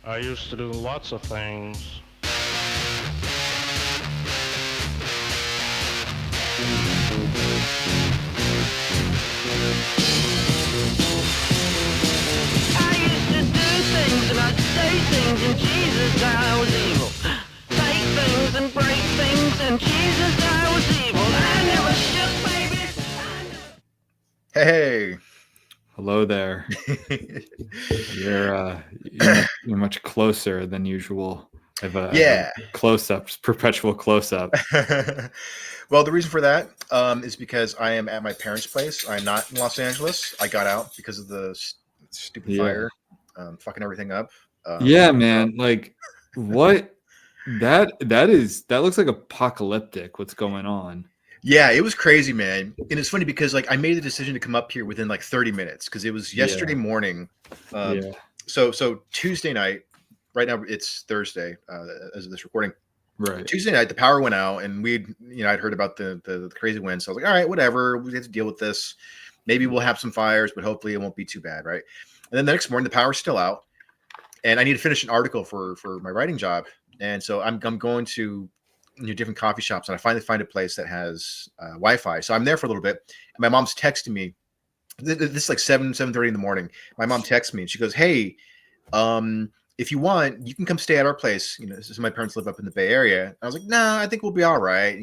I used to do lots of things. I used to do things and I'd say things and Jesus I was evil. Take things and break things and Jesus I was evil. I never shook baby. Hey. Hello there. You're much closer than usual. I have a close-ups, perpetual close-up. Well, the reason for that is because I am at my parents' place. I'm not in Los Angeles. I got out because of the stupid fire, fucking everything up. Yeah, man. Like, what? That looks like apocalyptic. What's going on? Yeah, it was crazy, man. And it's funny because like I made the decision to come up here within like 30 minutes because it was yesterday morning. So Tuesday night. Right now it's Thursday as of this recording. Right. Tuesday night, the power went out, and I'd heard about the crazy wind, so I was like, all right, whatever, we have to deal with this. Maybe we'll have some fires, but hopefully it won't be too bad, right? And then the next morning, the power's still out, and I need to finish an article for my writing job, and so I'm going to different coffee shops, and I finally find a place that has Wi-Fi. So I'm there for a little bit, and my mom's texting me. This is like 7:30 in the morning. My mom texts me, and she goes, "Hey, if you want, you can come stay at our place." This is my parents live up in the Bay Area. I was like, "Nah, I think we'll be all right.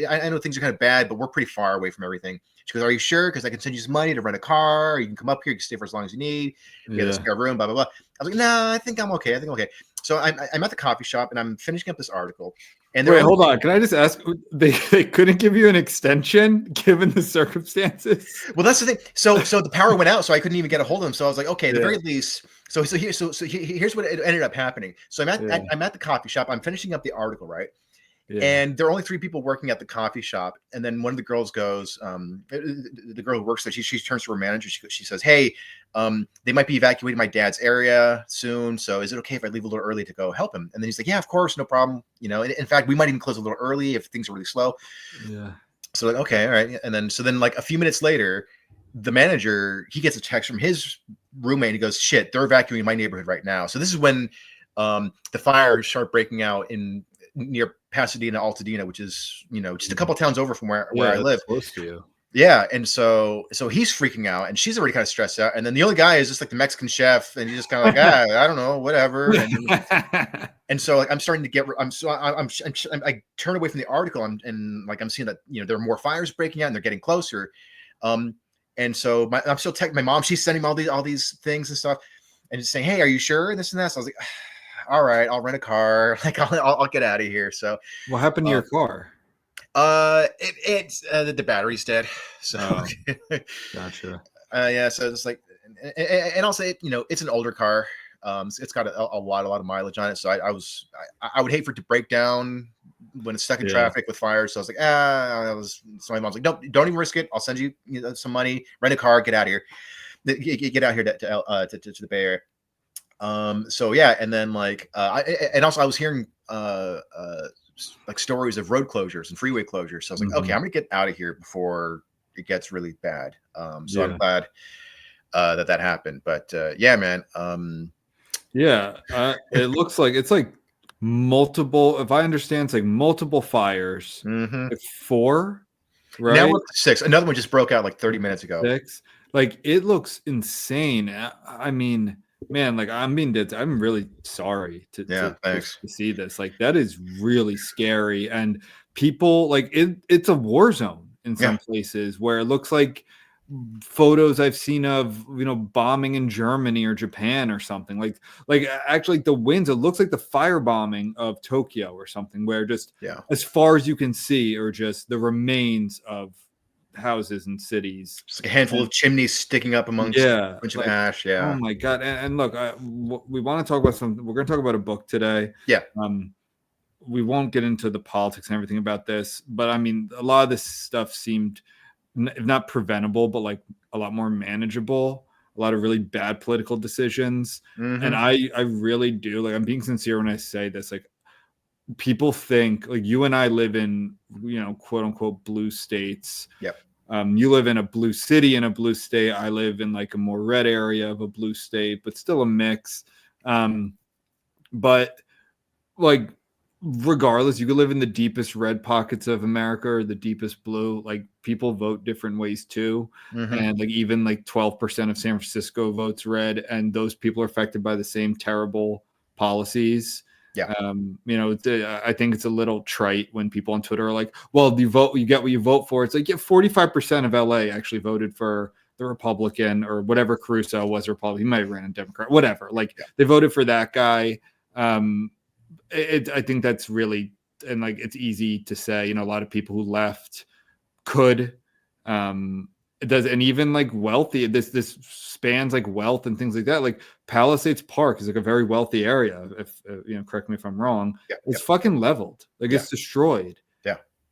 I know things are kind of bad, but we're pretty far away from everything." She goes, "Are you sure? Because I can send you some money to rent a car. Or you can come up here. You can stay for as long as you need. We have a spare room, blah, blah, blah." I was like, "Nah, I think I'm okay. So I'm at the coffee shop, and I'm finishing up this article. And wait, hold on. Can I just ask? They couldn't give you an extension given the circumstances. Well, that's the thing. So the power went out, so I couldn't even get a hold of them. So I was like, okay, at the very least. So here's what ended up happening. So I'm at the coffee shop. I'm finishing up the article, right? Yeah. And there are only 3 people working at the coffee shop. And then one of the girls goes, the girl who works there, she turns to her manager. She says, "Hey, they might be evacuating my dad's area soon. So is it okay if I leave a little early to go help him?" And then he's like, "Yeah, of course, no problem. In fact, we might even close a little early if things are really slow." Yeah. So like, okay, all right. And then like a few minutes later, the manager, he gets a text from his roommate. He goes, "Shit, they're evacuating my neighborhood right now." So this is when the fires start breaking out near Pasadena, Altadena, which is, just a couple towns over from where I live. Close to you. Yeah. And so he's freaking out, and she's already kind of stressed out. And then the only guy is just like the Mexican chef, and he's just kind of like, I don't know, whatever. And so like I'm starting to get, I turn away from the article, and like I'm seeing that there are more fires breaking out, and they're getting closer. And so I'm still texting my mom. She's sending me all these things and stuff, and just saying, "Hey, are you sure?" And this and that. So I was like, "All right, I'll rent a car. Like I'll get out of here." So what happened to your car? It's the battery's dead. So gotcha. Yeah. So it's like, and I'll say, it's an older car. It's got a lot of mileage on it. So I would hate for it to break down when it's stuck in traffic with fire. So I was like, so my mom's like, "No, don't even risk it. I'll send you, some money, rent a car, get out of here, get out here to the Bay Area." So yeah, and then like, I was hearing like stories of road closures and freeway closures. So I was like, okay, I'm gonna get out of here before it gets really bad. So I'm glad that happened. But yeah, man. It looks like it's like multiple. If I understand, it's like multiple fires. Like 4, right? Now we're up to 6. Another one just broke out like 30 minutes ago. 6. Like it looks insane. I mean, man, like I'm really sorry to see this. Like that is really scary, and people like it's a war zone in some places where it looks like photos I've seen of bombing in Germany or Japan or something like actually the winds, it looks like the firebombing of Tokyo or something, where just as far as you can see are just the remains of houses and cities, just like a handful of chimneys sticking up amongst a bunch of ash. Oh my god. And look, we want to talk about we're going to talk about a book today. We won't get into the politics and everything about this, but I mean a lot of this stuff seemed if not preventable, but like a lot more manageable. A lot of really bad political decisions. And I really do, like, I'm being sincere when I say this, like people think like you and I live in, quote unquote blue states. You live in a blue city in a blue state. I live in like a more red area of a blue state, but still a mix. But like, regardless, you could live in the deepest red pockets of America or the deepest blue. Like, people vote different ways too. And like, even like 12% of San Francisco votes red, and those people are affected by the same terrible policies. I think it's a little trite when people on Twitter are like, well, you get what you vote for. It's like, yeah, 45% of LA actually voted for the Republican or whatever. Caruso was Republican. He might have ran a Democrat, whatever. Like, they voted for that guy. I think that's really, and like, it's easy to say, a lot of people who left could, it does. And even like wealthy, this spans like wealth and things like that. Like, Palisades Park is like a very wealthy area. If correct me if I'm wrong. It's fucking leveled. Like, it's destroyed.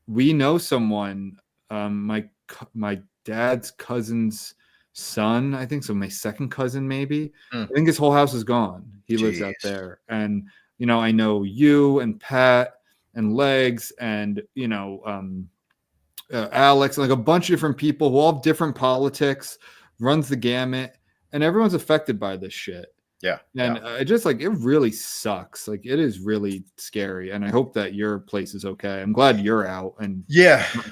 We know someone, my dad's cousin's son, I think so, my second cousin maybe. I think his whole house is gone. He lives out there. And I know you and Pat and Legs and Alex, like a bunch of different people who all have different politics, runs the gamut, and everyone's affected by this shit. And I just, like, it really sucks. Like, it is really scary. And I hope that your place is okay. I'm glad you're out. And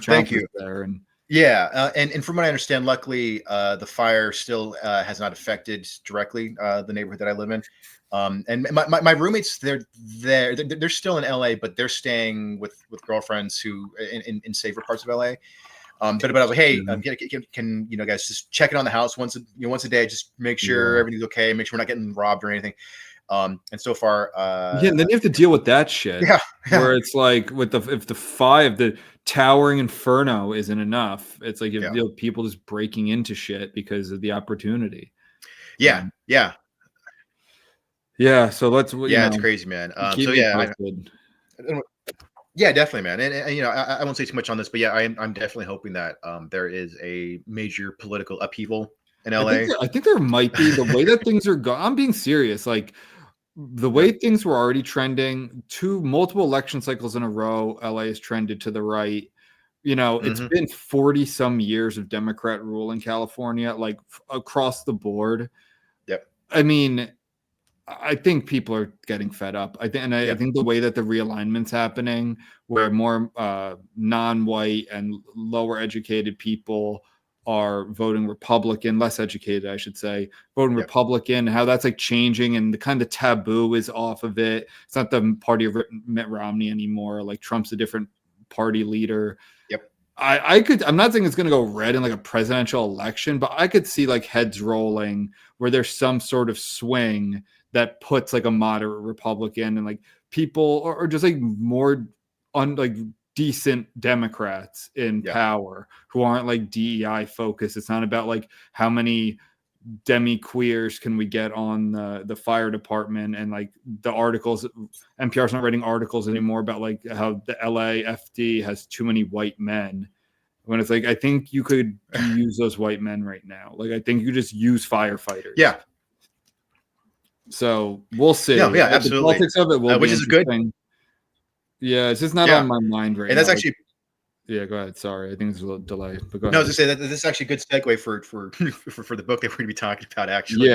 thank you. There and and from what I understand, luckily, the fire still has not affected directly the neighborhood that I live in. And my roommates, they're still in LA, but they're staying with girlfriends who in safer parts of LA. But I was like, hey, can guys just check it on the house once a day, just make sure everything's okay, make sure we're not getting robbed or anything. And so far, and then you have to deal with that shit. Where it's like, if the towering inferno isn't enough, it's like you deal with people just breaking into shit because of the opportunity. So let's it's crazy, man. Definitely, man. And I won't say too much on this, but I'm definitely hoping that there is a major political upheaval in LA. I think there might be, the way that things are going. I'm being serious. Like, the way things were already trending, multiple election cycles in a row, LA has trended to the right. It's been 40 some years of Democrat rule in California, like across the board. I mean, I think people are getting fed up. I think the way that the realignment's happening, where more non-white and lower educated people are voting Republican, less educated, I should say, voting Republican, how that's like changing, and the kind of taboo is off of it. It's not the party of Mitt Romney anymore. Like, Trump's a different party leader. I'm not saying it's going to go red in like a presidential election, but I could see like heads rolling where there's some sort of swing that puts like a moderate Republican and like people, or just like more decent Democrats in power who aren't like DEI focused. It's not about like how many demi-queers can we get on the fire department, and like the articles, NPR's not writing articles anymore about like how the LAFD has too many white men, when it's like, I think you could use those white men right now. Like, I think you just use firefighters. So we'll see. Absolutely. The politics of it will which be is good. It's just not on my mind right now. And that's actually. Go ahead. Sorry, I think there's a little delay. But go ahead. No, I was going to say that this is actually a good segue for the book that we're going to be talking about. Actually,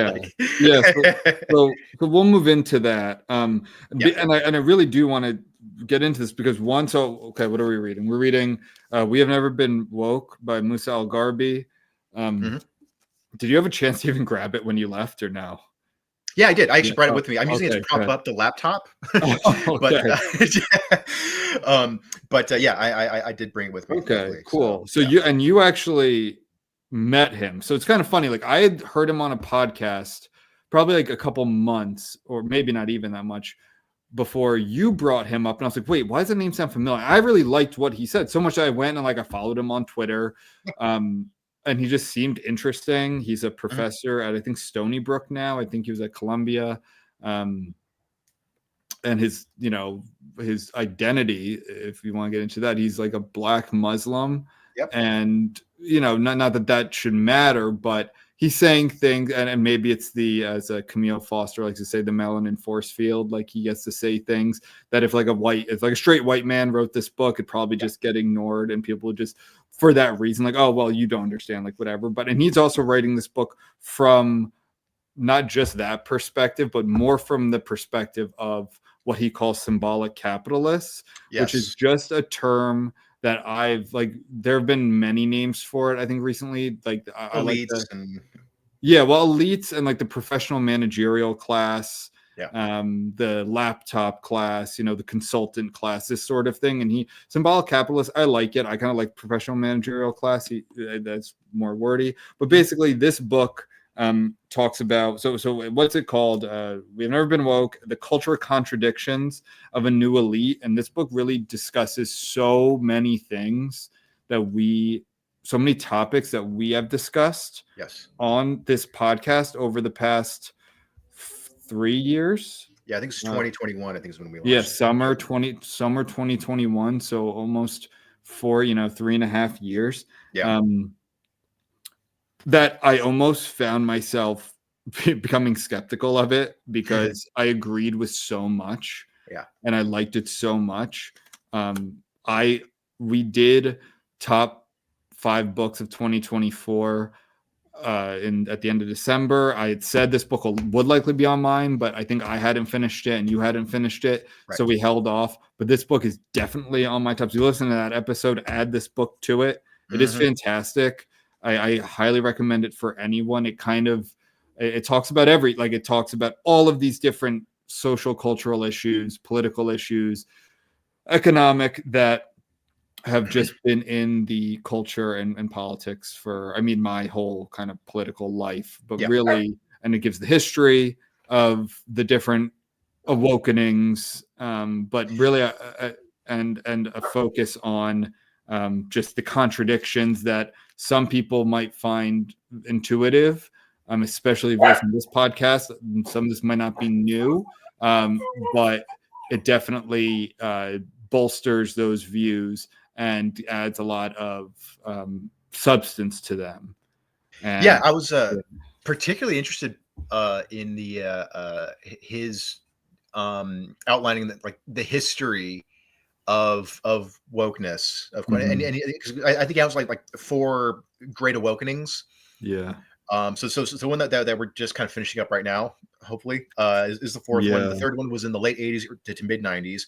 So we'll move into that. And I really do want to get into this because what are we reading? We're reading "We Have Never Been Woke" by Musa al-Gharbi. Did you have a chance to even grab it when you left, or no? Yeah, I did. I actually brought it with me. I'm using it to prop up the laptop. I did bring it with me. Okay, cool. So you actually met him. So it's kind of funny. Like, I had heard him on a podcast probably like a couple months, or maybe not even that much, before you brought him up. And I was like, wait, why does the name sound familiar? I really liked what he said so much that I went and like I followed him on Twitter. And he just seemed interesting. He's a professor at, I think, Stony Brook now. I think he was at Columbia. And his identity, if you want to get into that, he's like a Black Muslim. And, not that should matter, but he's saying things, and maybe it's as Camille Foster likes to say, the melanin force field. Like, he gets to say things that if a straight white man wrote this book, it'd probably just get ignored, and people would just, for that reason, like, oh, well, you don't understand, like, whatever. And he's also writing this book from not just that perspective, but more from the perspective of what he calls symbolic capitalists, which is just a term that I've like, there have been many names for it, I think recently, like I like elites and like the professional managerial class, the laptop class, the consultant class, this sort of thing. And symbolic capitalist, I like it. I kind of like professional managerial class. That's more wordy, but basically this book talks about, so what's it called? We've Never Been Woke, the Cultural Contradictions of a New Elite. And this book really discusses so many things so many topics that we have discussed on this podcast over the past 3 years. Yeah, I think it's 2021. I think is when we launched. Yeah, summer 2021. So almost 3.5 years. Yeah. That I almost found myself becoming skeptical of it because I agreed with so much. Yeah. And I liked it so much. We did top 5 books of 2024 at the end of December. I had said this book would likely be on mine, but I think I hadn't finished it and you hadn't finished it. Right. So we held off. But this book is definitely on my top. So you listen to that episode, add this book to it. It is fantastic. I highly recommend it for anyone. It talks about it talks about all of these different social, cultural issues, political issues, economic, that have just been in the culture and politics for, my whole kind of political life, but really, and it gives the history of the different awakenings, but really, and a focus on just the contradictions that some people might find intuitive, especially from this podcast. Some of this might not be new, but it definitely bolsters those views and adds a lot of substance to them. And, I was particularly interested in the his outlining the history of wokeness, and I think I was like 4 Great Awokenings. Yeah. So one that we're just kind of finishing up right now, hopefully, is the 4th one. The 3rd one was in the late 80s to mid 90s.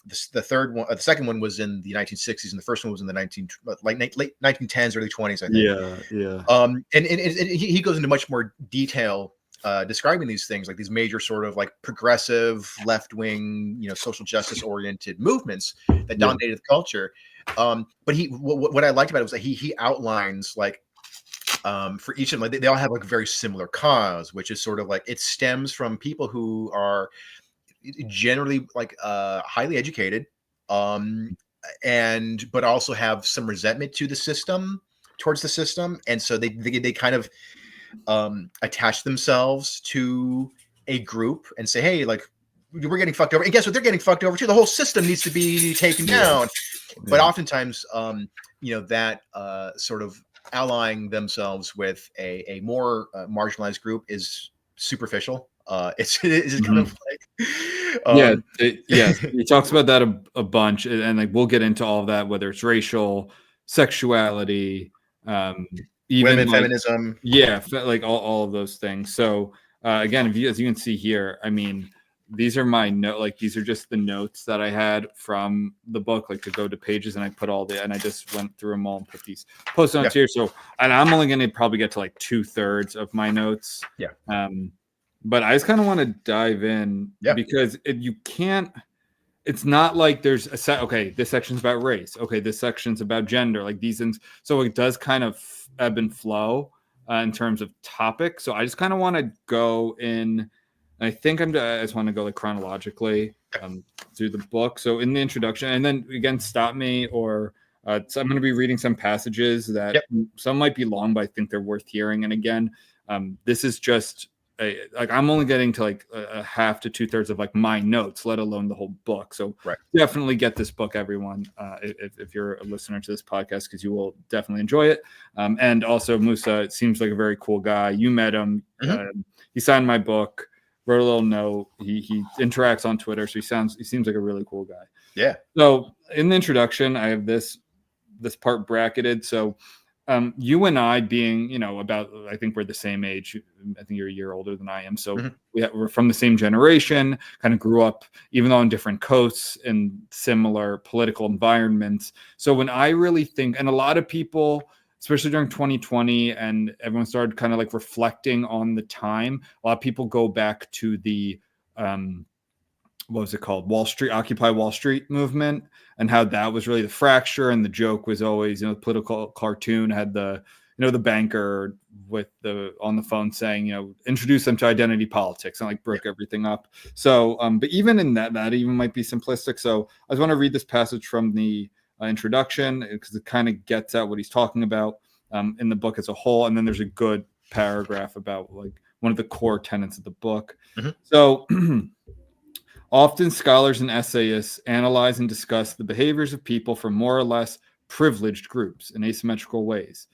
The 2nd one was in the 1960s, and the first one was in the late 1910s, early 20s, I think. Yeah. And he goes into much more detail describing these things, like these major sort of like progressive, left-wing, social justice oriented movements that dominated the culture. But what I liked about it was that he outlines for each of them, they all have like a very similar cause, which is sort of like it stems from people who are generally highly educated, but also have some resentment to the system, towards the system, and so they kind of attach themselves to a group and say, hey, we're getting fucked over, and guess what, they're getting fucked over too, the whole system needs to be taken down. But oftentimes that sort of allying themselves with a more marginalized group is superficial. It's kind of he talks about that a bunch, and we'll get into all of that, whether it's racial, sexuality, even women, feminism, all of those things. So again, as you can see here, these are my these are just the notes that I had from the book, to go to pages, and I put and I just went through them all and put these post notes here. So, and I'm only going to probably get to 2/3 of my notes. But I just kind of want to dive in because you can't. It's not like there's this section's about race. Okay, this section's about gender. These things. So it does kind of ebb and flow in terms of topic. So I just kind of want to go in. I think I just want to go chronologically through the book. So in the introduction, and then again, stop me, or so I'm going to be reading some passages that some might be long, but I think they're worth hearing. And again, this is just. I'm only getting to a half to 2/3 of my notes, let alone the whole book. So definitely get this book, everyone, if you're a listener to this podcast, because you will definitely enjoy it. And also Musa, it seems like a very cool guy. You met him. He signed my book, wrote a little note. He interacts on Twitter, so he seems like a really cool guy. Yeah. 'So in the introduction, I have this part bracketed. So you and I being, about, I think we're the same age. I think you're a year older than I am. So we're from the same generation, kind of grew up, even though on different coasts in similar political environments. So when I really think, and a lot of people, especially during 2020, and everyone started kind of like reflecting on the time, a lot of people go back to the, what was it called? Occupy Wall Street movement, and how that was really the fracture. And the joke was always, the political cartoon had the banker on the phone saying, introduce them to identity politics, and like broke everything up. So, but even in that even might be simplistic. So I just want to read this passage from the introduction, because it kind of gets at what he's talking about in the book as a whole. And then there's a good paragraph about like one of the core tenets of the book. So often scholars and essayists analyze and discuss the behaviors of people from more or less privileged groups in asymmetrical ways.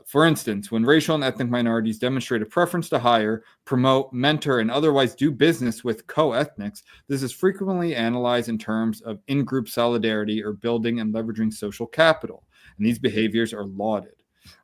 For instance, when racial and ethnic minorities demonstrate a preference to hire, promote, mentor, and otherwise do business with co-ethnics, this is frequently analyzed in terms of in-group solidarity or building and leveraging social capital, and these behaviors are lauded.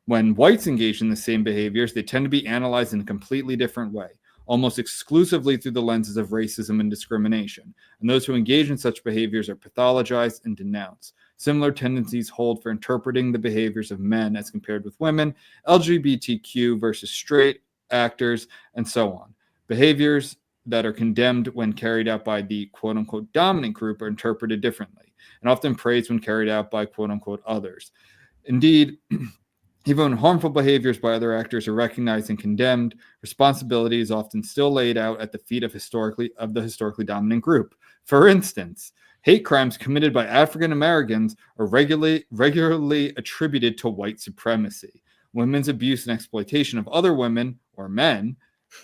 When whites engage in the same behaviors, they tend to be analyzed in a completely different way, almost exclusively through the lenses of racism and discrimination, and those who engage in such behaviors are pathologized and denounced. Similar tendencies hold for interpreting the behaviors of men as compared with women, LGBTQ versus straight actors, and so on. Behaviors that are condemned when carried out by the quote-unquote dominant group are interpreted differently, and often praised when carried out by quote-unquote others. Indeed, even when harmful behaviors by other actors are recognized and condemned, responsibility is often still laid out at the feet of the historically dominant group. For instance, hate crimes committed by African Americans are regularly attributed to white supremacy. Women's abuse and exploitation of other women or men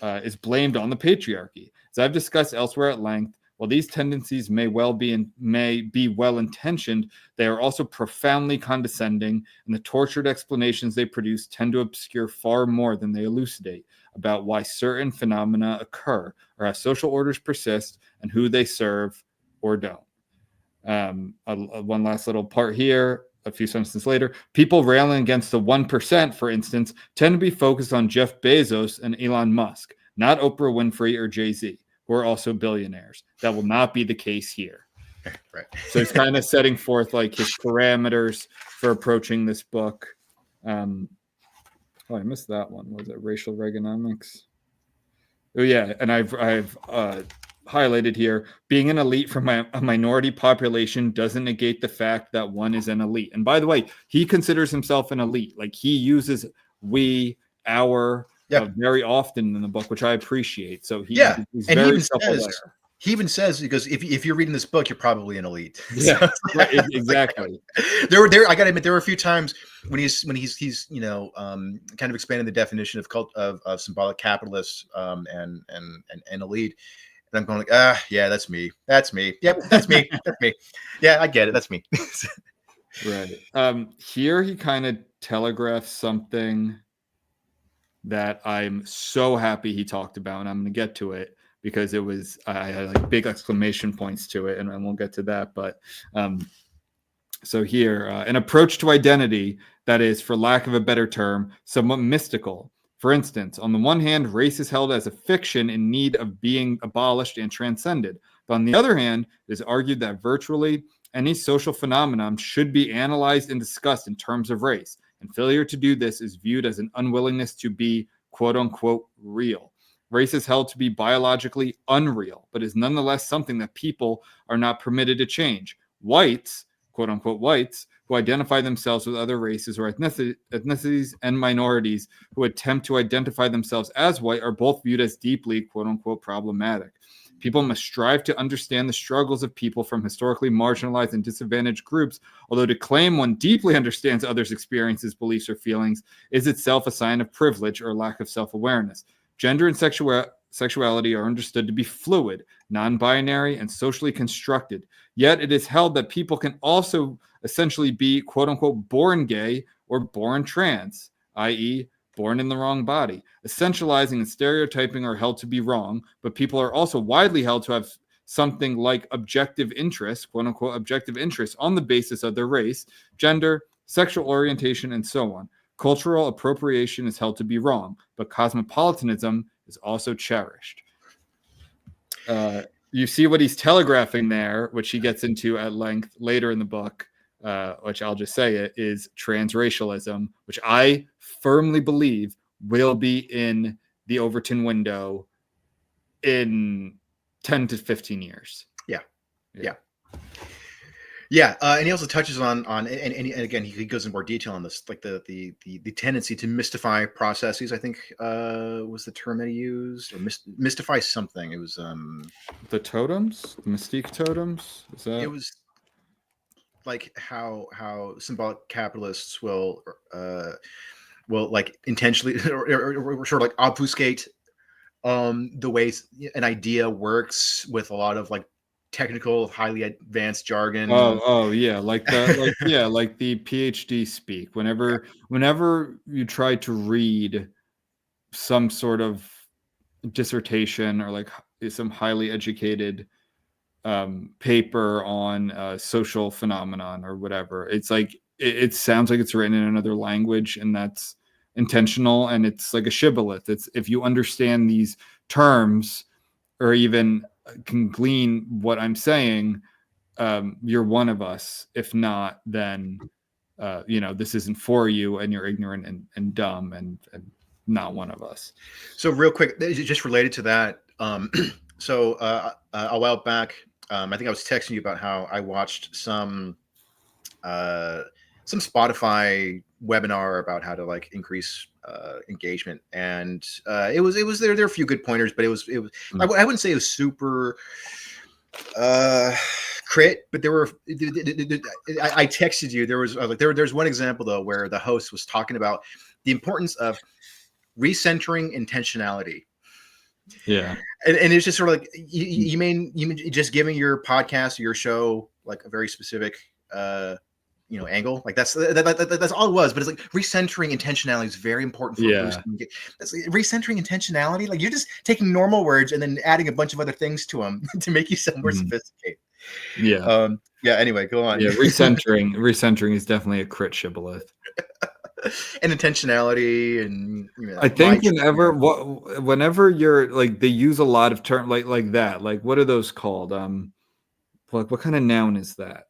is blamed on the patriarchy. As I've discussed elsewhere at length, while these tendencies may be well-intentioned, they are also profoundly condescending, and the tortured explanations they produce tend to obscure far more than they elucidate about why certain phenomena occur, or how social orders persist, and who they serve or don't. One last little part here, a few sentences later. People railing against the 1%, for instance, tend to be focused on Jeff Bezos and Elon Musk, not Oprah Winfrey or Jay-Z, who are also billionaires. That will not be the case here. Right. So he's kind of setting forth like his parameters for approaching this book. I missed that one. Was it racial Reaganomics? Oh yeah, and I've highlighted here, being an elite from a minority population doesn't negate the fact that one is an elite. And by the way, he considers himself an elite. Like he uses we, our very often in the book, which I appreciate. So he's and very self-aware. He even says, because if you're reading this book, you're probably an elite. Yeah, right, exactly. There. I gotta admit, there were a few times when he's kind of expanding the definition of symbolic capitalists and elite, and I'm going like, yeah, that's me. That's me. Yep, that's me. That's me. Yeah, I get it. That's me. Right. Here he kind of telegraphs something that I'm so happy he talked about, and I'm going to get to it because it was, I had like big exclamation points to it, and we'll get to that. But so here, an approach to identity that is, for lack of a better term, somewhat mystical. For instance, on the one hand, race is held as a fiction in need of being abolished and transcended. But on the other hand, it is argued that virtually any social phenomenon should be analyzed and discussed in terms of race. And failure to do this is viewed as an unwillingness to be, quote unquote, real. Race is held to be biologically unreal, but is nonetheless something that people are not permitted to change. Whites, quote unquote whites, who identify themselves with other races or ethnicities and minorities who attempt to identify themselves as white are both viewed as deeply, quote unquote, problematic. People must strive to understand the struggles of people from historically marginalized and disadvantaged groups, although to claim one deeply understands others' experiences, beliefs, or feelings is itself a sign of privilege or lack of self-awareness. Gender and sexuality are understood to be fluid, non-binary, and socially constructed. Yet it is held that people can also essentially be, quote unquote, born gay or born trans, i.e., born in the wrong body. Essentializing and stereotyping are held to be wrong, but people are also widely held to have something like objective interests, quote unquote, objective interests on the basis of their race, gender, sexual orientation, and so on. Cultural appropriation is held to be wrong, but cosmopolitanism is also cherished. You see what he's telegraphing there, which he gets into at length later in the book, which I'll just say it is transracialism, which I firmly believe will be in the Overton window in 10 to 15 years. Yeah. And he also touches on and again, he goes in more detail on this, like the tendency to mystify processes, I think was the term that he used, or mystify something. It was the totems, the mystique totems. Is that? It was like how symbolic capitalists will like intentionally or sort of like obfuscate the ways an idea works with a lot of like technical, highly advanced jargon. Oh yeah, like the like the PhD speak. Whenever you try to read some sort of dissertation or like some highly educated paper on social phenomenon or whatever, it's like it sounds like it's written in another language, and that's intentional, and it's like a shibboleth. It's if you understand these terms or even can glean what I'm saying, you're one of us. If not, then this isn't for you, and you're ignorant and dumb and not one of us. So real quick, just related to that, so a while back, I think I was texting you about how I watched some Spotify webinar about how to like increase engagement, and it was there are a few good pointers, but it was I wouldn't say it was super crit, but there were I texted you, there's one example though where the host was talking about the importance of recentering intentionality. Yeah. And it's just sort of like you mean just giving your podcast or your show like a very specific angle, like that's all it was. But it's like recentering intentionality is very important for boosting. That's recentering intentionality. Like you're just taking normal words and then adding a bunch of other things to them to make you sound more sophisticated. Anyway, go on. Recentering is definitely a crit shibboleth. And intentionality, and I think whenever you're like, they use a lot of terms like that. Like, what are those called? Like, what kind of noun is that?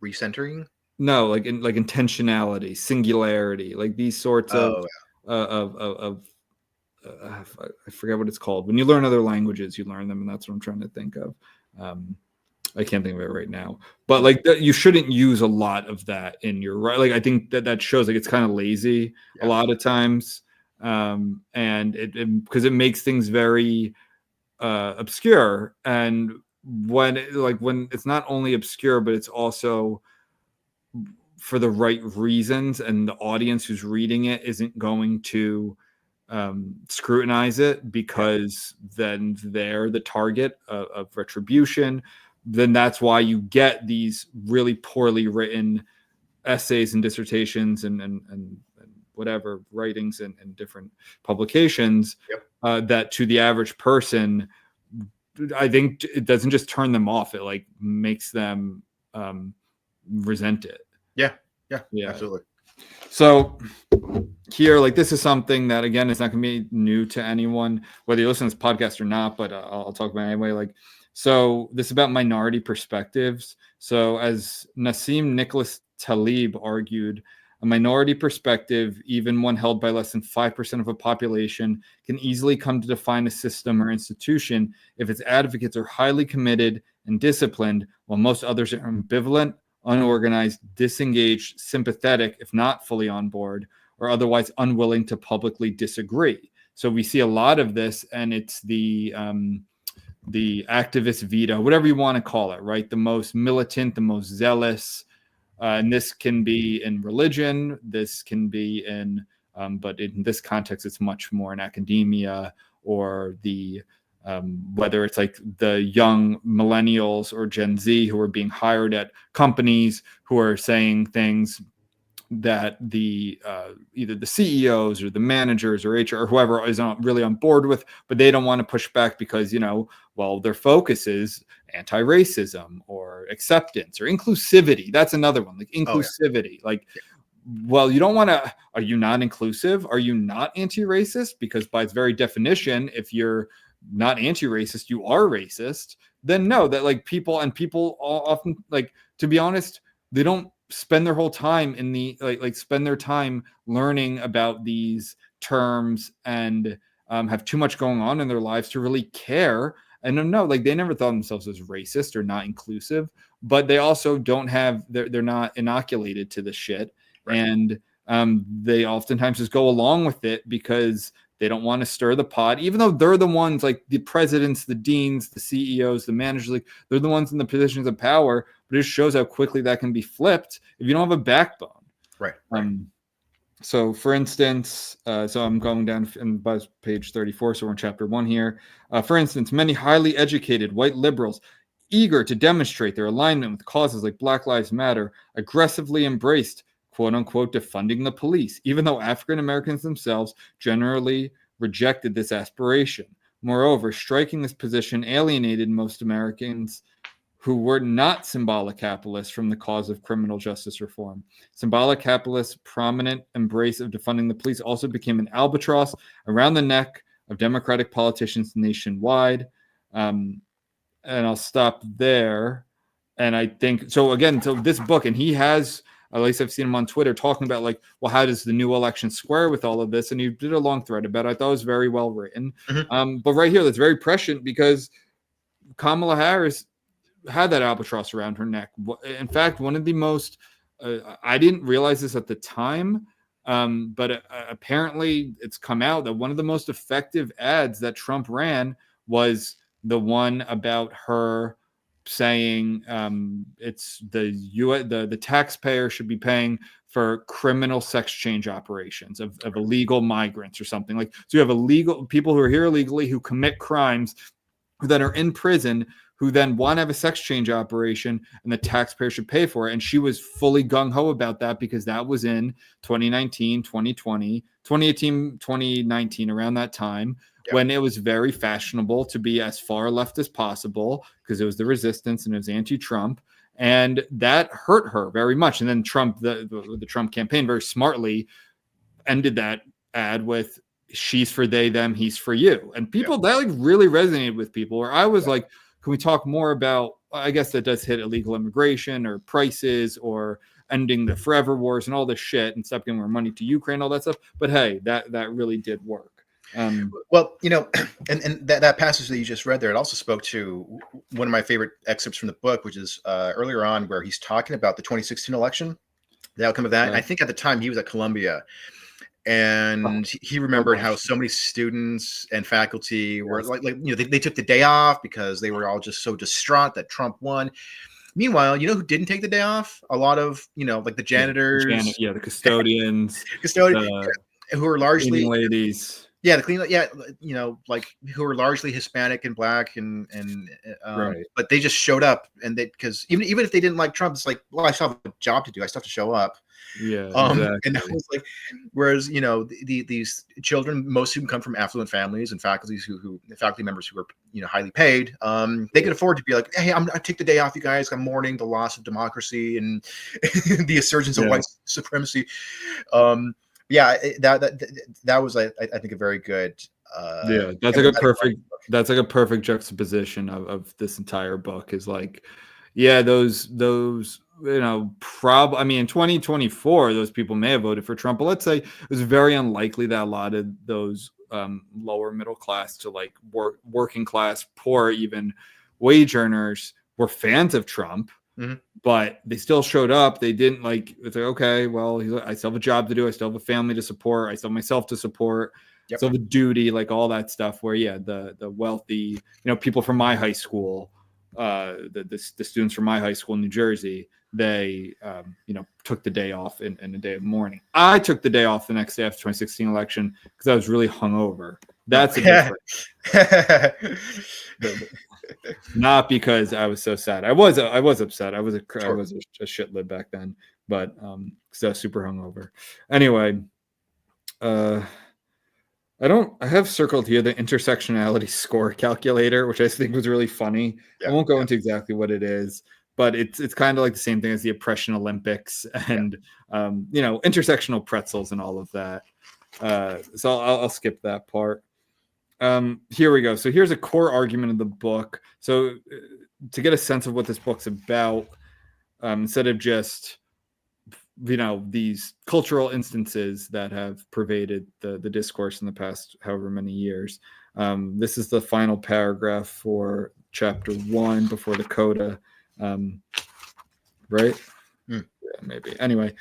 Recentering? No, like intentionality, singularity, like these sorts of I forget what it's called. When you learn other languages, you learn them, and that's what I'm trying to think of. I can't think of it right now, but like you shouldn't use a lot of that in your right. Like I think that shows like it's kind of lazy a lot of times, and it because it makes things very obscure. And when it's not only obscure, but it's also for the right reasons, and the audience who's reading it isn't going to scrutinize it because then they're the target of retribution. Then that's why you get these really poorly written essays and dissertations and whatever writings and different publications that to the average person, I think it doesn't just turn them off. It like makes them resent it. Yeah, absolutely. So here, like, this is something that, again, it's not going to be new to anyone, whether you listen to this podcast or not, but I'll talk about it anyway. Like, so this is about minority perspectives. So as Nassim Nicholas Taleb argued, a minority perspective, even one held by less than 5% of a population, can easily come to define a system or institution if its advocates are highly committed and disciplined, while most others are ambivalent, unorganized, disengaged, sympathetic, if not fully on board, or otherwise unwilling to publicly disagree. So we see a lot of this, and it's the activist veto, whatever you want to call it, right? The most militant, the most zealous, and this can be in religion, this can be in, but in this context, it's much more in academia, or the whether it's like the young millennials or Gen Z who are being hired at companies who are saying things that the either the CEOs or the managers or HR or whoever is not really on board with, but they don't want to push back because, their focus is anti-racism or acceptance or inclusivity. That's another one, like inclusivity. Like well, you don't want to, are you not inclusive? Are you not anti-racist? Because by its very definition, if you're not anti-racist, you are racist. Then no, that like people often, like, to be honest, they don't spend their whole time in the like spend their time learning about these terms and have too much going on in their lives to really care. And no, like they never thought themselves as racist or not inclusive, but they also don't have, they're not inoculated to the shit. Right. And they oftentimes just go along with it because they don't want to stir the pot, even though they're the ones, like the presidents, the deans, the CEOs, the managers, like they're the ones in the positions of power. But it just shows how quickly that can be flipped if you don't have a backbone. Right. So, for instance, so I'm going down in page 34, so we're in chapter 1 here. For instance, many highly educated white liberals, eager to demonstrate their alignment with causes like Black Lives Matter, aggressively embraced, quote unquote, defunding the police, even though African Americans themselves generally rejected this aspiration. Moreover, striking this position alienated most Americans who were not symbolic capitalists from the cause of criminal justice reform. Symbolic capitalists' prominent embrace of defunding the police also became an albatross around the neck of Democratic politicians nationwide. And I'll stop there. And I think, so again, so this book, and he has, at least I've seen him on Twitter talking about like, well, how does the new election square with all of this? And he did a long thread about it. I thought it was very well written. But right here, that's very prescient because Kamala Harris had that albatross around her neck. In fact, one of the most, I didn't realize this at the time, but apparently it's come out that one of the most effective ads that Trump ran was the one about her saying it's the taxpayer should be paying for criminal sex change operations of illegal migrants or something. Like, so you have illegal people who are here illegally who commit crimes that are in prison, who then want to have a sex change operation, and the taxpayer should pay for it. And she was fully gung-ho about that because that was in 2019, 2020, 2018, 2019, around that time, when it was very fashionable to be as far left as possible because it was the resistance and it was anti-Trump. And that hurt her very much. And then Trump, the Trump campaign very smartly ended that ad with, she's for they, them, he's for you. And people, that like really resonated with people, where I was like, can we talk more about, I guess that does hit illegal immigration or prices or ending the forever wars and all this shit and stop giving more money to Ukraine, all that stuff. But hey, that really did work. Well, you know, and that passage that you just read there, it also spoke to one of my favorite excerpts from the book, which is earlier on, where he's talking about the 2016 election, the outcome of that. And I think at the time he was at Columbia, and he remembered how so many students and faculty were like you know, they took the day off because they were all just so distraught that Trump won. Meanwhile, you know who didn't take the day off? A lot of, you know, like the janitors, the custodians, who are largely ladies. Yeah, the clean. Yeah, you know, like who are largely Hispanic and Black, and right. But they just showed up, and they, because even if they didn't like Trump, it's like, well, I still have a job to do. I still have to show up. Yeah, exactly. And that was like, whereas, you know, these children, most of them come from affluent families and faculty members who are, you know, highly paid. They could afford to be like, hey, I take the day off, you guys. I'm mourning the loss of democracy and the assertions of white supremacy. Yeah, that was, I think, a very good. That's like a perfect juxtaposition of this entire book. Is like, yeah, those you know, I mean, in 2024, those people may have voted for Trump, but let's say it was very unlikely that a lot of those lower middle class to like working class, poor, even wage earners were fans of Trump. Mm-hmm. But they still showed up. They didn't like, it's like, okay, well, I still have a job to do. I still have a family to support. I still have myself to support. Yep. So the duty, like all that stuff where, yeah, the wealthy, you know, people from my high school, the students from my high school in New Jersey, they, you know, took the day off in a day of mourning. I took the day off the next day after 2016 election because I was really hungover. That's a difference. Not because I was so sad. I was upset. I was a shit lid back then, but because I was super hungover. Anyway, I have circled here the intersectionality score calculator, which I think was really funny. I won't go into exactly what it is, but it's kind of like the same thing as the oppression Olympics and intersectional pretzels and all of that. So I'll skip that part. Here we go. So here's a core argument of the book. So to get a sense of what this book's about, instead of just these cultural instances that have pervaded the discourse in the past however many years, this is the final paragraph for chapter 1 before the coda, right? Yeah, maybe. Anyway,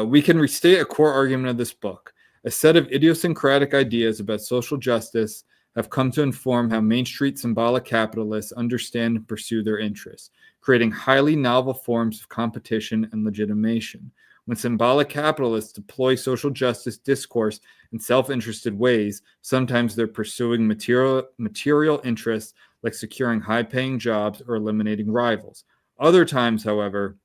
we can restate a core argument of this book. A set of idiosyncratic ideas about social justice have come to inform how Main Street symbolic capitalists understand and pursue their interests, creating highly novel forms of competition and legitimation. When symbolic capitalists deploy social justice discourse in self-interested ways, sometimes they're pursuing material interests like securing high-paying jobs or eliminating rivals. Other times, however,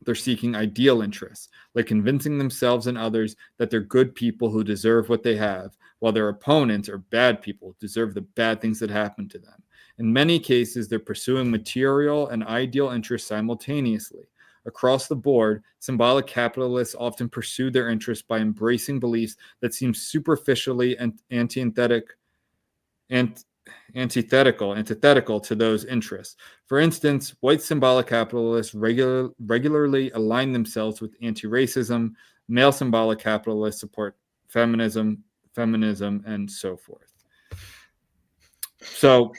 they're seeking ideal interests, like convincing themselves and others that they're good people who deserve what they have, while their opponents are bad people who deserve the bad things that happen to them. In many cases, they're pursuing material and ideal interests simultaneously. Across the board, symbolic capitalists often pursue their interests by embracing beliefs that seem superficially and antithetical to those interests. For instance, white symbolic capitalists regularly align themselves with anti-racism. Male symbolic capitalists support feminism, and so forth. So,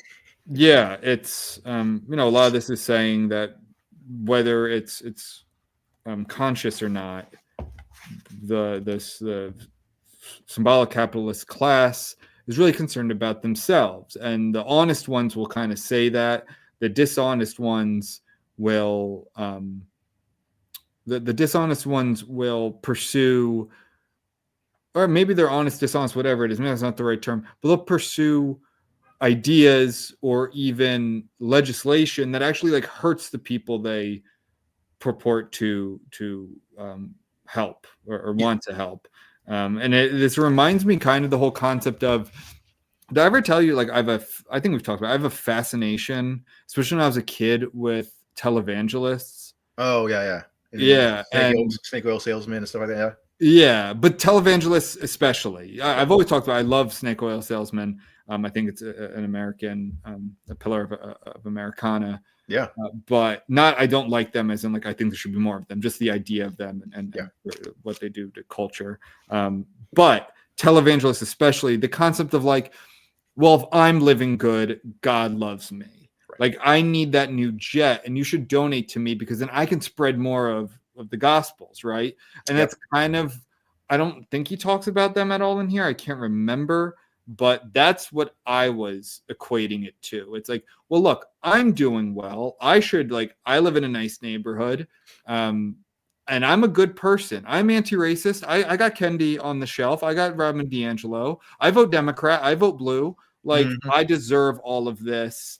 yeah, it's a lot of this is saying that whether it's conscious or not, the symbolic capitalist class is really concerned about themselves, and the honest ones will kind of say that. The dishonest ones will the dishonest ones will pursue, or maybe they're honest, dishonest, whatever it is. Maybe that's not the right term, but they'll pursue ideas or even legislation that actually like hurts the people they purport to help or want to help. And this reminds me kind of the whole concept of, did I ever tell you, like, I think we've talked about, I have a fascination, especially when I was a kid, with televangelists. Oh, yeah. Yeah. Snake oil salesmen and stuff like that. Yeah. Yeah, but televangelists especially. I've always talked about, I love snake oil salesmen. I think it's an American, a pillar of Americana. Yeah. But not, I don't like them as in like, I think there should be more of them, just the idea of them and what they do to culture. But televangelists especially, the concept of like, well, if I'm living good, God loves me. Right. Like, I need that new jet and you should donate to me because then I can spread more of the gospels, right? And that's kind of, I don't think he talks about them at all in here. I can't remember, but that's what I was equating it to. It's like, well, look, I'm doing well. I should, like, I live in a nice neighborhood, and I'm a good person. I'm anti-racist. I got Kendi on the shelf. I got Robin DiAngelo. I vote Democrat. I vote blue. Like, I deserve all of this.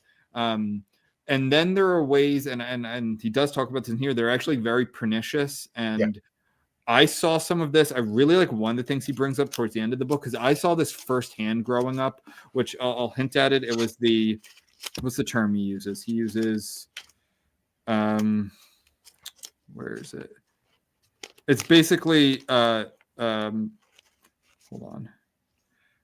And then there are ways, and he does talk about this in here, they're actually very pernicious. And I saw some of this. I really like one of the things he brings up towards the end of the book, because I saw this firsthand growing up, which I'll hint at it. It was what's the term he uses? He uses, where is it? It's basically, hold on.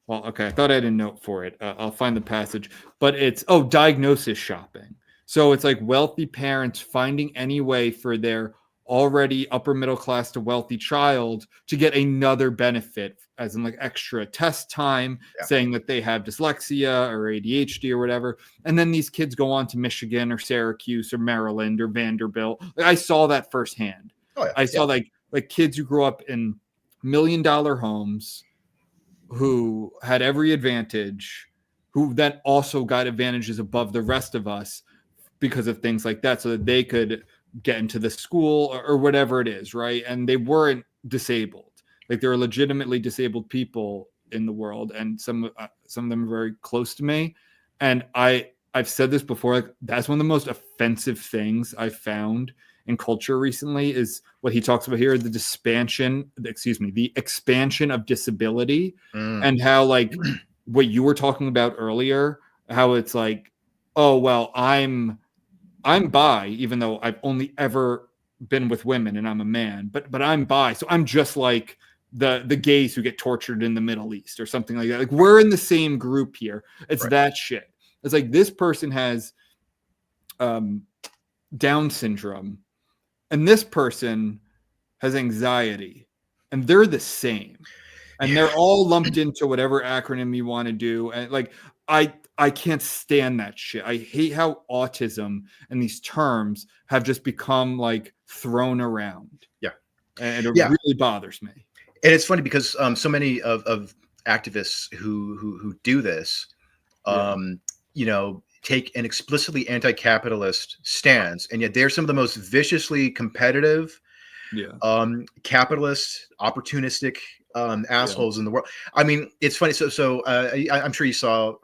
Well, okay, I thought I had a note for it. I'll find the passage. But it's, diagnosis shopping. So it's like wealthy parents finding any way for their already upper middle class to wealthy child to get another benefit, as in like extra test time, saying that they have dyslexia or ADHD or whatever. And then these kids go on to Michigan or Syracuse or Maryland or Vanderbilt. Like, I saw that firsthand. I saw like kids who grew up in $1 million homes who had every advantage, who then also got advantages above the rest of us because of things like that, so that they could get into the school or whatever it is, right? And they weren't disabled. Like, there are legitimately disabled people in the world, and some of them are very close to me. And I've said this before, like, that's one of the most offensive things I've found in culture recently, is what he talks about here, the expansion of disability, and how, like, what you were talking about earlier, how it's like, oh, well, I'm I'm bi, even though I've only ever been with women and I'm a man, but I'm bi. So I'm just like the gays who get tortured in the Middle East or something like that. Like we're in the same group here. It's that shit. It's like this person has Down syndrome and this person has anxiety and they're the same. And they're all lumped into whatever acronym you want to do. And like, I can't stand that shit. I hate how autism and these terms have just become like thrown around. Yeah. And it really bothers me. And it's funny because so many of activists who do this, you know, take an explicitly anti-capitalist stance, and yet they're some of the most viciously competitive, capitalist, opportunistic assholes in the world. I mean, it's funny. So I'm sure you saw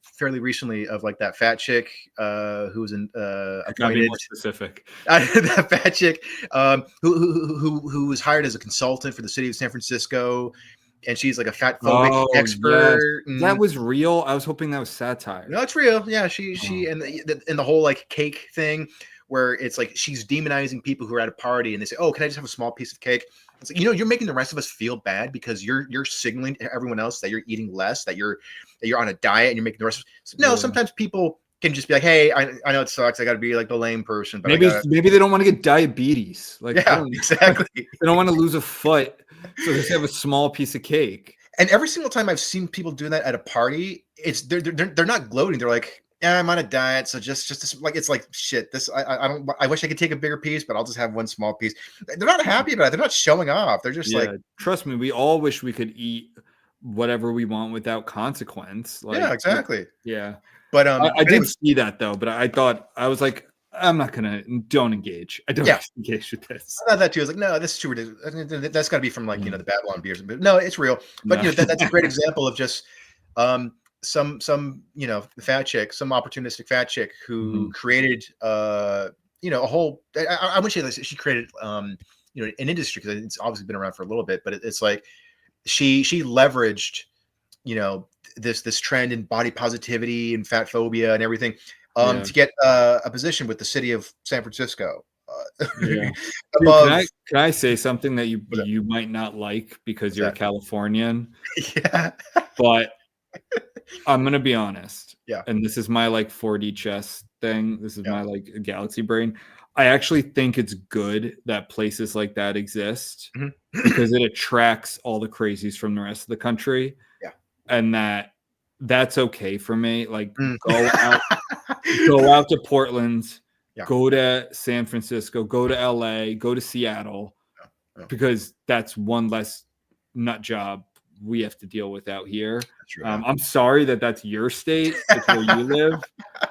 fairly recently of like that fat chick who was appointed. Gotta be more specific. That fat chick who was hired as a consultant for the city of San Francisco, and she's like a fat phobic expert. Yes. That was real. I was hoping that was satire. No, it's real. Yeah, she and the whole like cake thing, where it's like she's demonizing people who are at a party and they say, "Oh, can I just have a small piece of cake?" It's like, you know, you're making the rest of us feel bad because you're signaling to everyone else that you're eating less, that you're on a diet, and you're making the rest of us. No, sometimes people can just be like, "Hey, I know it sucks. I got to be like the lame person, but maybe they don't want to get diabetes. Like, exactly. They don't want to lose a foot, so they just have a small piece of cake." And every single time I've seen people doing that at a party, it's they're not gloating. They're like, "Yeah, I'm on a diet, so just this, like it's like shit. This I don't. I wish I could take a bigger piece, but I'll just have one small piece." They're not happy about it. They're not showing off. They're just like, trust me, we all wish we could eat whatever we want without consequence. Like, yeah, exactly. Yeah, but I did see that though. But I thought I was like, don't engage. I don't engage with this. I thought that too. I was like, no, this is too ridiculous. That's got to be from like, you know, the Babylon beers. But no, it's real. But you know, that's a great example of just some you know, fat chick, some opportunistic fat chick who created you know, a whole I wouldn't say this, she created you know, an industry, because it's obviously been around for a little bit, but it's like she leveraged, you know, this trend in body positivity and fat phobia and everything to get a position with the city of San Francisco. Dude, can I say something that you might not like because you're a Californian? Yeah. But I'm gonna be honest. Yeah. And this is my like 4D chess thing. This is my like galaxy brain. I actually think it's good that places like that exist because it attracts all the crazies from the rest of the country. Yeah. And that's okay for me. Like go out to Portland, go to San Francisco, go to LA, go to Seattle, because that's one less nut job we have to deal with out here. I'm sorry that's your state. That's where you live.